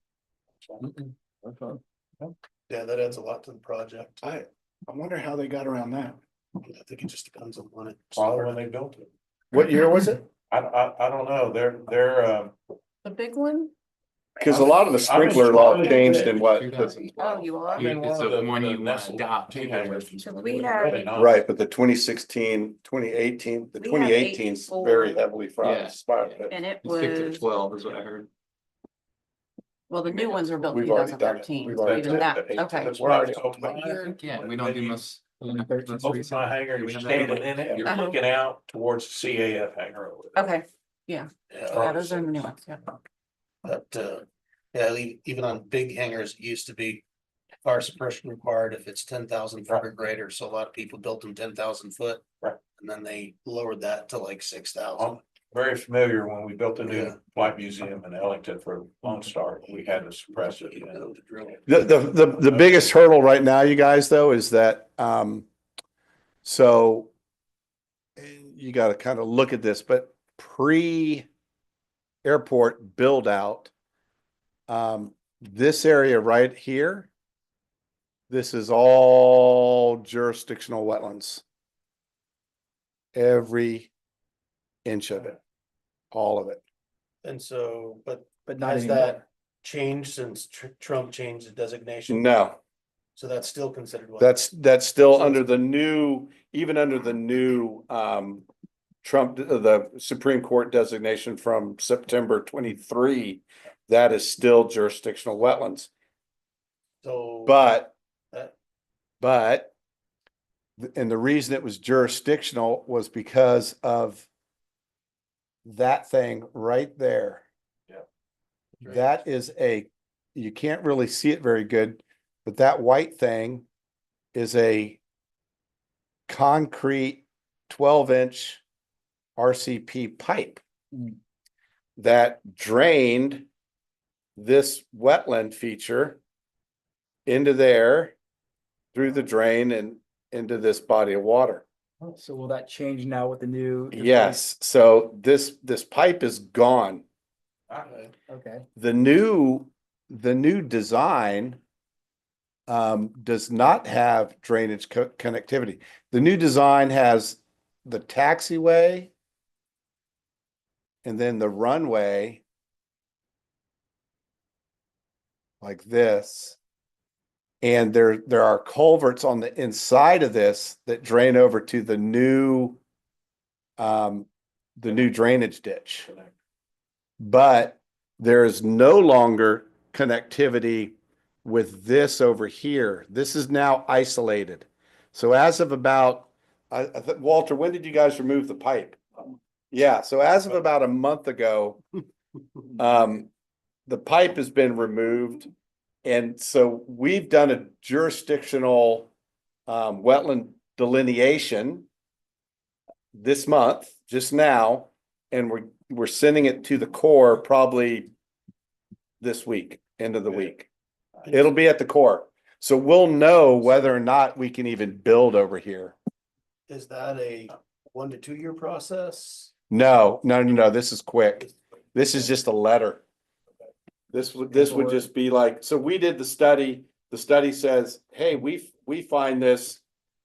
Yeah, that adds a lot to the project. I wonder how they got around that. I think it just depends on when it. Probably when they built it. What year was it? I don't know, they're, The big one? Cause a lot of the sprinkler law changed in what? Oh, you are? I've been It's one of the the one you nestled adopt. T-hangers. So we have- Right, but the 2016, 2018, the We have 2018 is 84. very heavily Yeah. fired. And it Stick to was, 12 is what I heard. well, the new ones were built in We've two already thousand done it. thirteen, We've so already even done that, it. okay. That's We're why I already told open. mine. Yeah, we don't do most. Open my hangar, you're standing in it, you're Uh-huh. looking out towards the CAF hangar over there. Okay, yeah, those are the new ones, yeah. But, yeah, even on big hangars, it used to be fire suppression required if it's 10,000 foot or greater. So a lot of people built them 10,000 foot. Right. And then they lowered that to like 6,000. Very familiar when we built the new Yeah. flight museum in Ellington for Lone Star, we had to suppress it. You know, to drill. The biggest hurdle right now, you guys, though, is that, so you gotta kind of look at this, but pre-airport build out, this area right here This is all jurisdictional wetlands. Every inch of it, all of it. And so, but not has anymore. that changed since Trump changed the designation? No, So that's still considered what? that's still So under it's- the new, even under the new, Trump, the Supreme Court designation from September 23, that is still jurisdictional wetlands. So. But, that- and the reason it was jurisdictional was because of that thing right there. Yeah. That is you can't really see it very good, but that white thing is a concrete 12-inch RCP pipe that drained this wetland feature into there through the drain and into this body of water. So will that change now with the new? Yes, so this pipe is gone. Okay. The new design does not have drainage connectivity. The new design has the taxiway and then the runway like this. And there are culverts on the inside of this that drain over to the new drainage ditch. But there is no longer connectivity with this over here. This is now isolated. So as of about, Walter, when did you guys remove the pipe? Yeah, so as of about a month ago, the pipe has been removed. And so we've done a jurisdictional wetland delineation this month, just now, and we're sending it to the Corps probably this week, end of the week. It'll be at the Corps. So we'll know whether or not we can even build over here. Is that a 1 to 2 year process? No, this is quick. This is just a letter. This would just be like, so we did the study. The study says, hey, we find this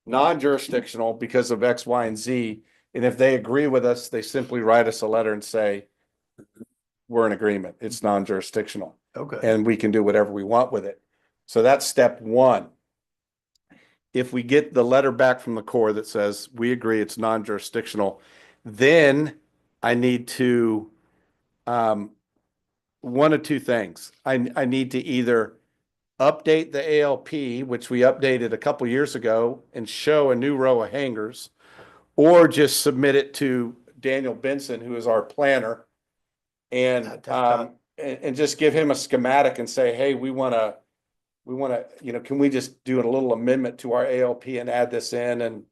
non-jurisdictional because of X, Y, and Z. And if they agree with us, they simply write us a letter and say, we're in agreement. It's non-jurisdictional. Okay. And we can do whatever we want with it. So that's step one. If we get the letter back from the Corps that says we agree it's non-jurisdictional, then I need to, one of two things. I need to either update the ALP, which we updated a couple years ago, and show a new row of hangers, or just submit it to Daniel Benson, who is our planner, and just give him a schematic and say, hey, we want to, can we just do a little amendment to our ALP and add this in,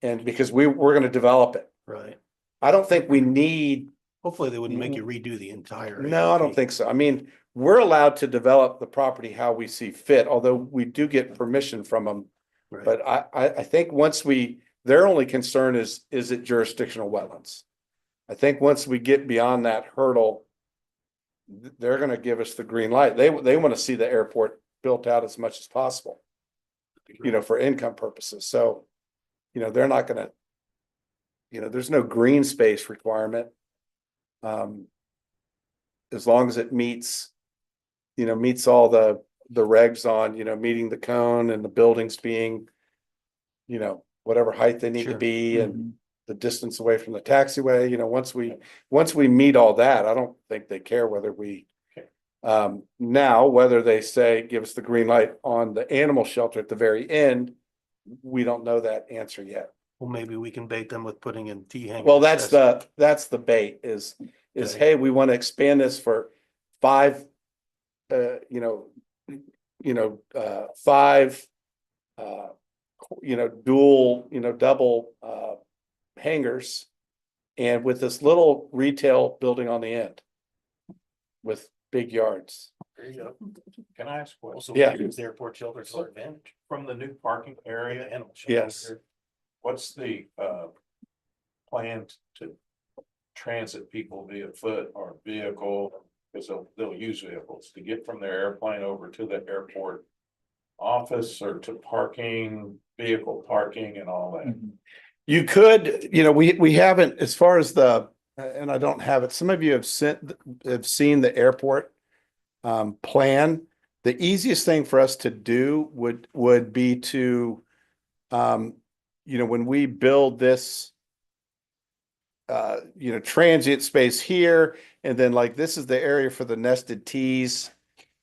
and because we're going to develop it. Right. I don't think we need. Hopefully they wouldn't make you redo the entire. No, I don't think so. I mean, we're allowed to develop the property how we see fit, although we do get permission from them. Right. But I think once their only concern is it jurisdictional wetlands? I think once we get beyond that hurdle, they're gonna give us the green light. They want to see the airport built out as much as possible, for income purposes. So, they're not gonna, there's no green space requirement. As long as it meets all the regs on, meeting the cone and the buildings being, whatever height they need to Sure. be and the distance away from the taxiway, once we meet all that, I don't think they care whether we, now, whether they say, give us the green light on the animal shelter at the very end, we don't know that answer yet. Well, maybe we can bait them with putting in T hangers. Well, that's the bait is, Okay. hey, we want to expand this for 5, 5, dual, double, hangars. And with this little retail building on the end with big yards. There you go. Can I ask what? Also, Yeah. use the airport shelter to our advantage. From the new parking area, Animal shelter. Yes. what's the plan to transit people via foot or vehicle? Because they'll use vehicles to get from their airplane over to the airport. office or to parking, vehicle parking and all that? You could, we haven't, as far as and I don't have it, some of you have seen the airport plan. The easiest thing for us to do would be to, when we build this, transient space here, and then like this is the area for the nested Ts.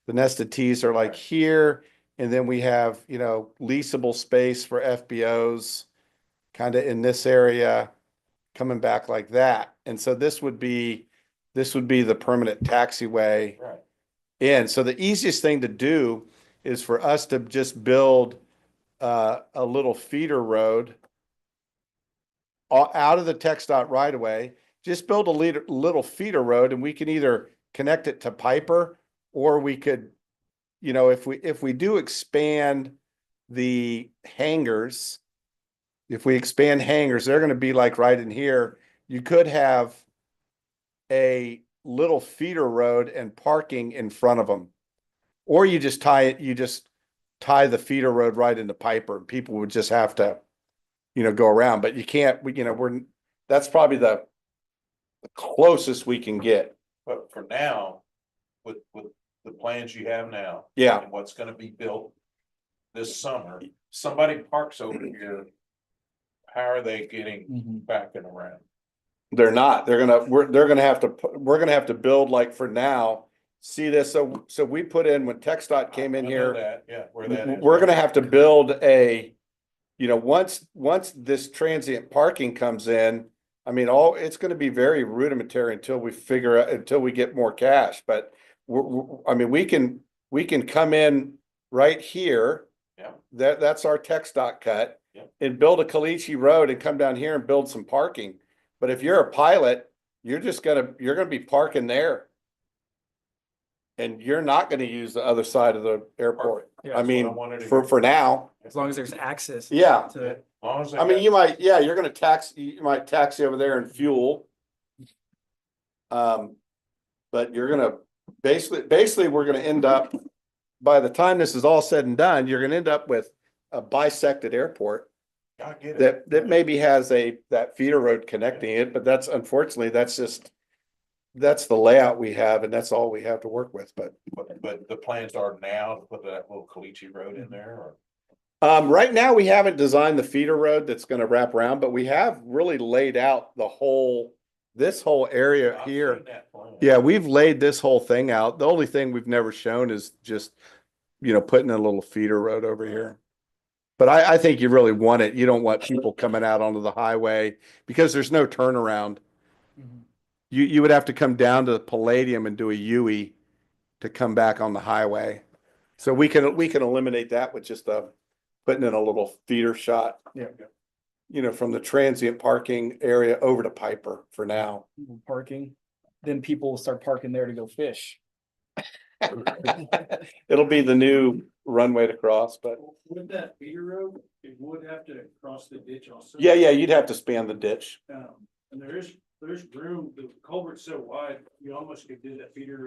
The nested Ts are like here, and then we have, leasable space for FBOs kind of in this area, coming back like that. And so this would be the permanent taxiway. Right. And so the easiest thing to do is for us to just build a little feeder road out of the TxDOT right away. Just build a little feeder road, and we can either connect it to Piper, or we could, if we do expand the hangars, if we expand hangars, they're going to be like right in here. You could have a little feeder road and parking in front of them, or you just tie the feeder road right into Piper, and people would just have to, go around. But you can't. That's probably the closest we can get. But for now, with the plans you have now. Yeah. And what's gonna be built this summer, somebody parks over here. How are they getting back and around? They're not. We're gonna have to build, like, for now. See this? So we put in, when TxDOT came in I know here, that, yeah, where that is. we're gonna have to build once this transient parking comes in, I mean, it's gonna be very rudimentary until we get more cash. But we can come in right here. Yeah. That's our TxDOT cut. Yeah. And build a Caliche Road and come down here and build some parking. But if you're a pilot, you're gonna be parking there. And you're not gonna use the other side of the airport. Yeah, I that's mean, what I wanted to for now, As long as there's access. yeah. To, As long as they I mean, got- you're gonna you might taxi over there and fuel. But you're gonna, basically, we're gonna end up, by the time this is all said and done, you're gonna end up with a bisected airport I get it. that maybe has that feeder road connecting it, but unfortunately, that's the layout we have, and that's all we have to work with. But But the plans are now to put that little Caliche Road in there, or? right now, we haven't designed the feeder road that's gonna wrap around, but we have really laid out this whole area I've here. seen that plan. Yeah, we've laid this whole thing out. The only thing we've never shown is just, putting a little feeder road over here. But I think you really want it. You don't want people coming out onto the highway because there's no turnaround. You would have to come down to the Palladium and do a U-E to come back on the highway. So we can eliminate that with just putting in a little feeder shot. Yeah. From the transient parking area over to Piper for now. parking, then people will start parking there to go fish. It'll be the new runway to cross, but With that feeder road, it would have to cross the ditch also. yeah, you'd have to span the ditch. And there's room, the culvert's so wide, you almost could do that feeder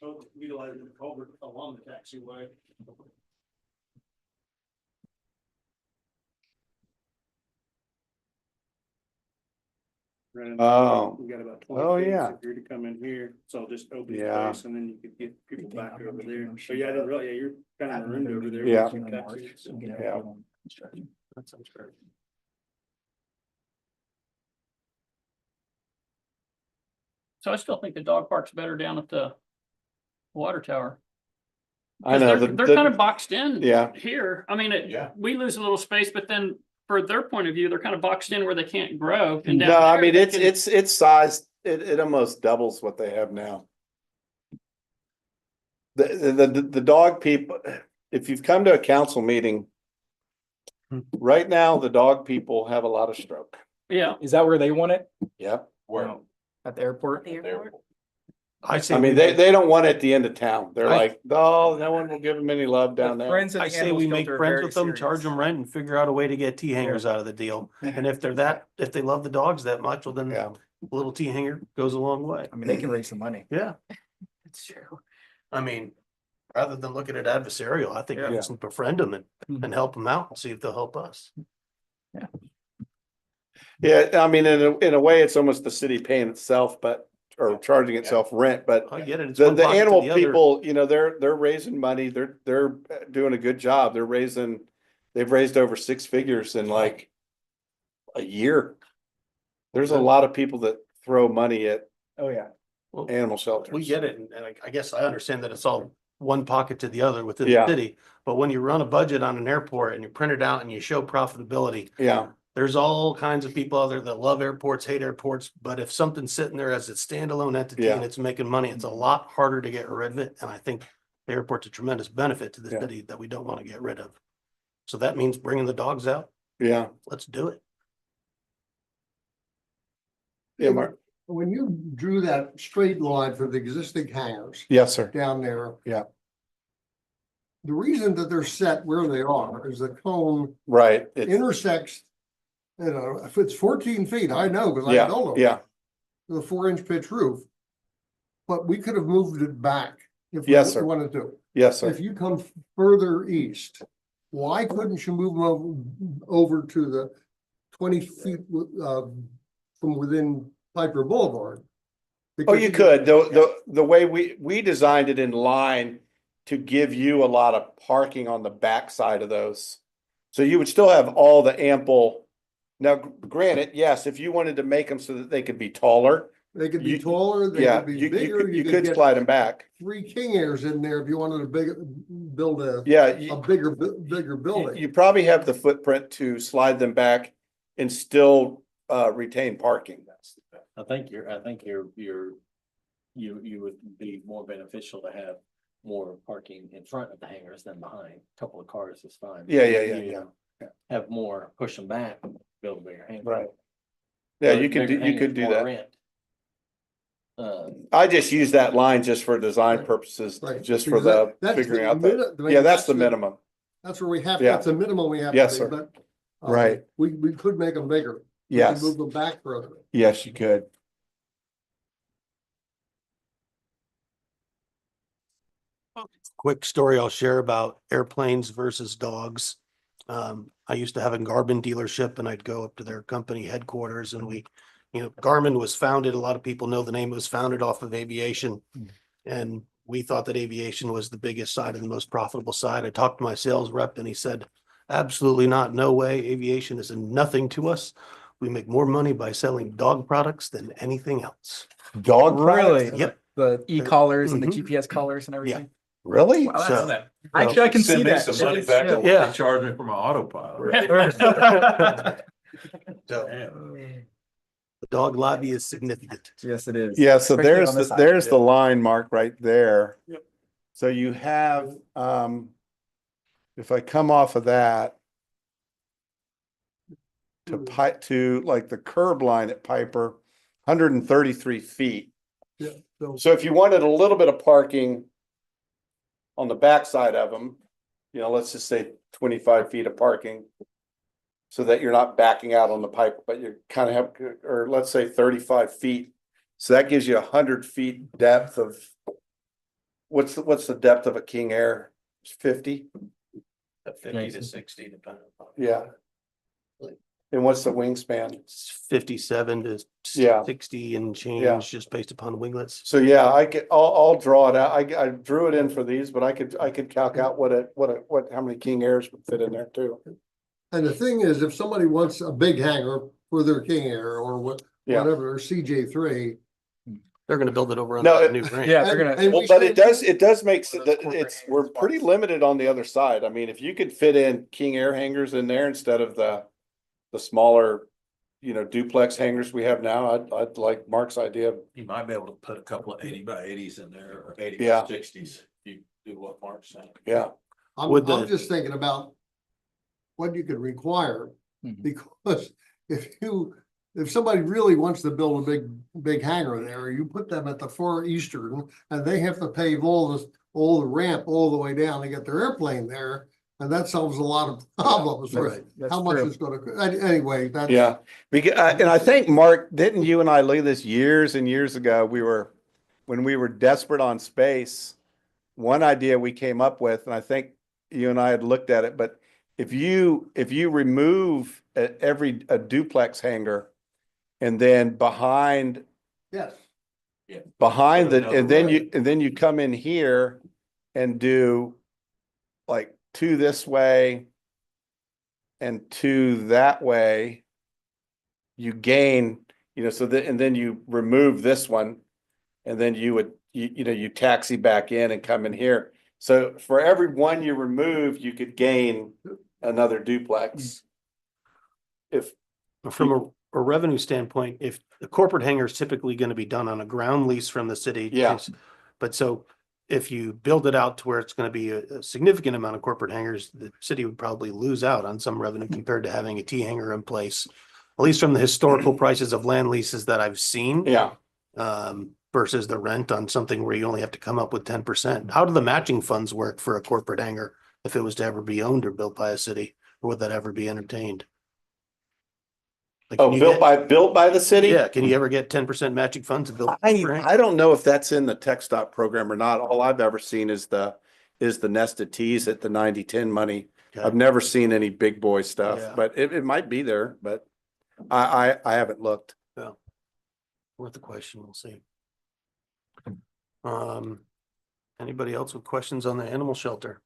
road, utilizing the culvert along the taxiway. Oh. We got about Oh, 20 feet, yeah. so if you're to come in here, so just open Yeah. space, and then you could get people back over there. So yeah, you're kind of marooned over there. Yeah. with two taxis. Yeah. That sounds great. So I still think the dog park's better down at the water tower. I know. They're kind of boxed in. Yeah. Here, I mean, Yeah. we lose a little space, but then for their point of view, they're kind of boxed in where they can't grow. And down No, I there, mean, they it's can- it's sized, it almost doubles what they have now. The dog people, if you've come to a council meeting, right now, the dog people have a lot of stroke. Yeah, Is that where they want it? Yep. Where? At the airport? The airport? I say, I mean, they don't want it at the end of town. They're I- like, oh, no one will give them any love down The there. Friends of I the say Animal we make Shelter are friends very with them, charge serious. them rent and figure out a way to get T hangers out of the deal. And if if they love the dogs that much, well, then Yeah. a little T hanger goes a long way. I mean, they can raise some money. Yeah, It's true. I mean, rather than looking at adversarial, I think we just befriend them and help them out and see if they'll help us. Yeah, I mean, in a way, it's almost the city paying itself, but, or charging itself rent, but I get it. It's the, one the pocket to animal the other. people, you know, they're raising money. They're doing a good job. They've raised over 6 figures in like a year. There's a lot of people that throw money at Oh, yeah. Well, animal shelters. we get it, and I guess I understand that it's all one pocket to the other within the Yeah. city. But when you run a budget on an airport and you print it out and you show profitability, Yeah, there's all kinds of people out there that love airports, hate airports, but if something's sitting there as a standalone entity and Yeah. it's making money, it's a lot harder to get rid of it. And I think the airport's a tremendous benefit to the Yeah. city that we don't want to get rid of. So that means bringing the dogs out. yeah, Let's do it. yeah, Mark. When you drew that straight line for the existing hangars Yes, sir. down there. Yeah. The reason that they're set where they are is the cone Right. It's, intersects. You know, if it's 14 feet, I know, because I yeah, told them. yeah. The 4-inch pitch roof. But we could have moved it back. If we Yes, sir. wanted to. Yes, sir. If you come further east, why couldn't you move them over to the 20 feet from within Piper Boulevard? Oh, you could. The way we designed it in line to give you a lot of parking on the backside of those. So you would still have all the ample. Now, granted, yes, if you wanted to make them so that they could be taller, They could be You- taller, they yeah, could be you bigger. you could get slide them back. 3 king airs in there if you wanted build a Yeah, bigger building. you probably have the footprint to slide them back and still retain parking. I think you would be more beneficial to have more parking in front of the hangars than behind. A couple of cars is fine. Yeah, yeah, You Have more, push them back, build a bigger hangar. Right. Yeah, you could, Bigger you could hangars, do more that. rent. I just use that line just for design purposes, Right. just for Because the that's figuring the out minute- that. Yeah, that's the minimum. That's where we have, Yeah. that's a minimum we have. to Yes, do, sir. but, Right. We could make them bigger. We could Yes, Move them back further. yes, you could. Quick story I'll share about airplanes versus dogs. I used to have a Garmin dealership and I'd go up to their company headquarters and Garmin was founded, a lot of people know the name, it was founded off of aviation. And we thought that aviation was the biggest side and the most profitable side. I talked to my sales rep and he said, absolutely not, no way. Aviation is nothing to us. We make more money by selling dog products than anything else. Dog Really? products? Yep. The e-collars and the Mhm. GPS collars and everything? Really? Wow, So- that's- Actually, I can see Send me that. some money back. Yeah. Yeah. They charge me for my autopilot. So the dog lobby is significant. Yes, it is. Yeah, so Especially there's on this side. there's the line mark right there. Yep. So you have, if I come off of that to like the curb line at Piper, 133 feet. Yeah. So if you wanted a little bit of parking on the backside of them, let's just say 25 feet of parking. So that you're not backing out on the pipe, but you kind of have, or let's say 35 feet. So that gives you 100 feet depth of. What's the depth of a King Air? 50? 50 to 60, depending upon. Yeah. And what's the wingspan? It's 57 to Yeah. 60 and change, Yeah. just based upon winglets. So yeah, I'll draw it out. I drew it in for these, but I could calc out how many King Airs would fit in there too. And the thing is, if somebody wants a big hangar for their King Air or Yeah. whatever, or CJ3. They're gonna build it over on No, the it- new range. Yeah, they're gonna, and Well, we but said- it does make, we're pretty limited on the other side. I mean, if you could fit in King Air hangars in there instead of the smaller, duplex hangars we have now, I'd like Mark's idea. You might be able to put a couple of 80 by 80s in there or 80 Yeah. by 60s. You do what Mark's saying. Yeah, Would I'm the- just thinking about what you could require, Mhm. because if somebody really wants to build a big hangar there, you put them at the far eastern and they have to pave all the ramp all the way down to get their airplane there. And that solves a lot of problems with Right. that's how much true. it's gonna, anyway, that's. yeah. And I think, Mark, didn't you and I look at this years and years ago? When we were desperate on space, one idea we came up with, and I think you and I had looked at it, but if you remove a duplex hangar and then behind Yes. behind Put the, another and then you come in here and do like two this way and two that way, you gain, so that, and then you remove this one, and then you would, you taxi back in and come in here. So for every one you remove, you could gain another duplex. If, From a revenue standpoint, if the corporate hangar is typically gonna be done on a ground lease from the city. Yeah. But so if you build it out to where it's gonna be a significant amount of corporate hangars, the city would probably lose out on some revenue compared to having a T hangar in place. At least from the historical prices of land leases that I've seen. yeah, Versus the rent on something where you only have to come up with 10%. How do the matching funds work for a corporate hangar if it was to ever be owned or built by a city? Or would that ever be entertained? Like, can oh, you built by the city? Yeah, can you ever get 10% matching funds to build? I don't know if that's in the tech stop program or not. All I've ever seen is the nested T's at the 90-10 money. Okay. I've never seen any big boy stuff, Yeah. but it might be there, but I haven't looked. Worth the question, we'll see. Anybody else with questions on the animal shelter?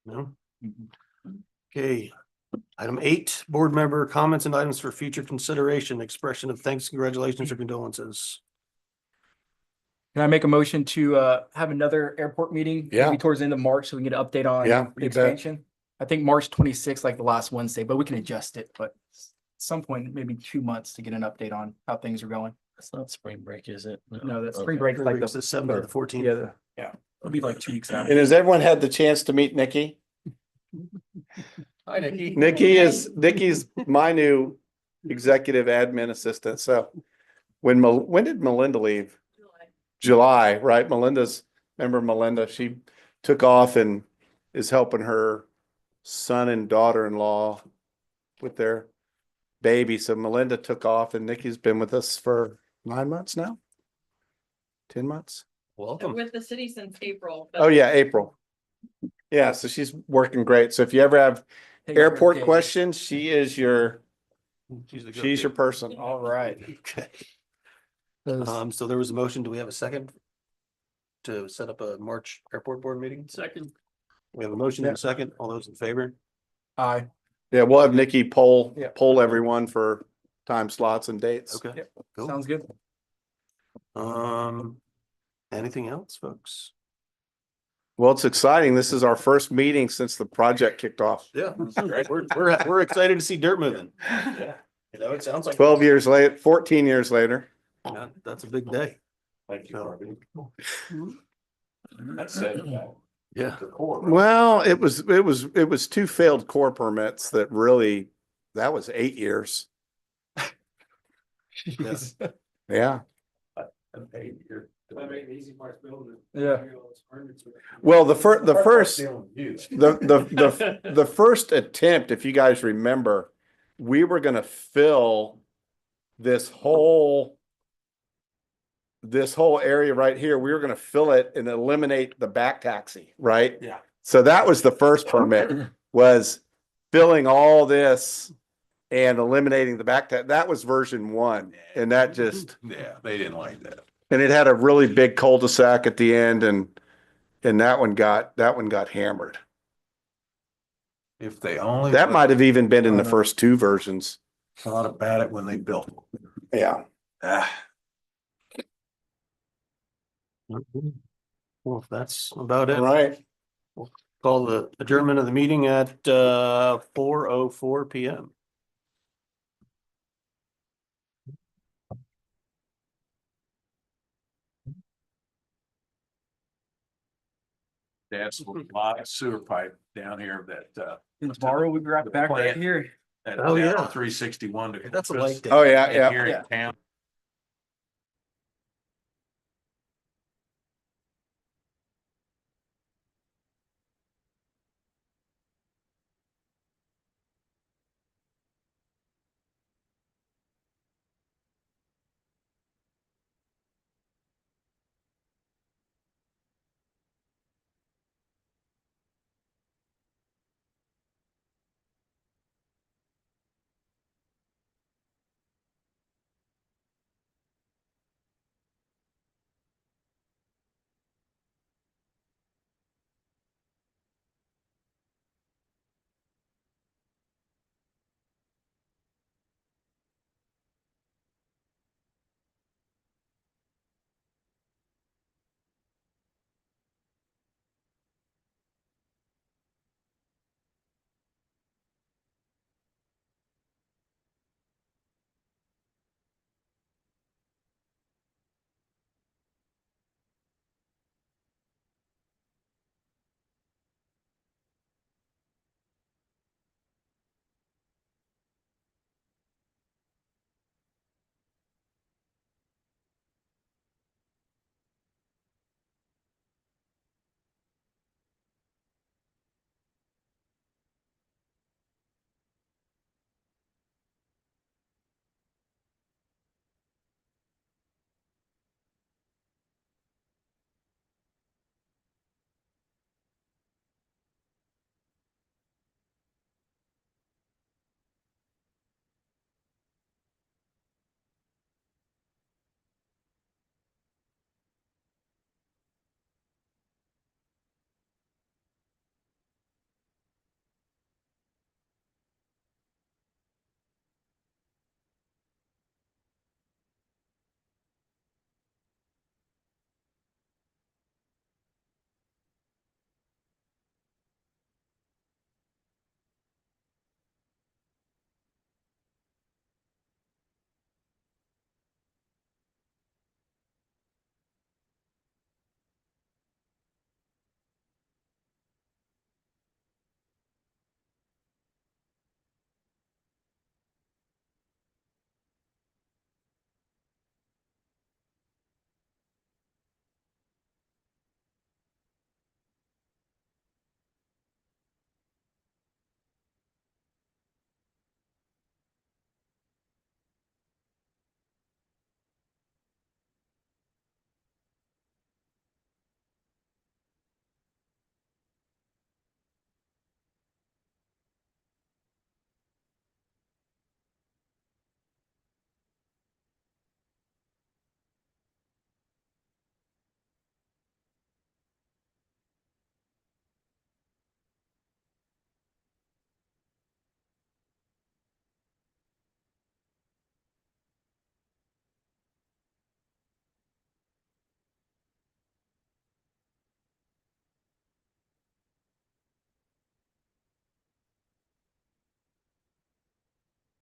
No? Okay, item 8, board member comments and items for future consideration, expression of thanks, congratulations, or condolences. Can I make a motion to have another airport meeting? Yeah. Maybe towards the end of March, so we can get an update on Yeah, the you bet. expansion. I think March 26th, like the last Wednesday, but we can adjust it, but at some point, maybe 2 months to get an update on how things are going. That's not spring break, is it? No, that's Okay. spring break, like It's the 7th or the 14th. yeah, it'll be like 2 weeks out. And has everyone had the chance to meet Nikki? Hi, Nikki. Nikki's my new executive admin assistant. So when did Melinda leave? July, right? Remember Melinda, she took off and is helping her son and daughter-in-law with their baby. So Melinda took off and Nikki's been with us for 9 months now? 10 months? Welcome. With the city since April. but- Oh, yeah, April. Yeah, so she's working great. So if you ever have Take care of airport Dave. questions, she's your person. All right. Okay. So there was a motion. Do we have a second? To set up a March airport board meeting? Second, We have a motion and a second. All those in favor? Aye. Yeah, we'll have Nikki poll Yeah. everyone for time slots and dates. Okay. Cool. Sounds good. Anything else, folks? Well, it's exciting. This is our first meeting since the project kicked off. Yeah. We're excited to see dirt moving. You know, it sounds like 12 years later, 14 years later. Yeah, that's a big day. Thank you, Harvey. That's it. Yeah. The core. Well, it was two failed core permits that really, that was 8 years. Jeez. Yeah. I mean, the easy part's building it. Yeah. Well, the first, You. the first attempt, if you guys remember, we were gonna fill this whole area right here. We were gonna fill it and eliminate the back taxi, right? Yeah. So that was the first permit, was filling all this and eliminating the back taxi. That was version 1, and that just, Yeah, they didn't like that. and it had a really big cul-de-sac at the end, and that one got hammered. If they only. That might have even been in the first 2 versions. thought about it when they built. Yeah. Ah. Well, if that's about it. All right. Call the adjournment of the meeting at 4:04 PM. That's a lot of sewer pipe down here that, Tomorrow we wrap back right here. that Oh, yeah. 361 to. That's a light day. Oh, yeah, in yeah. here in Yeah. town.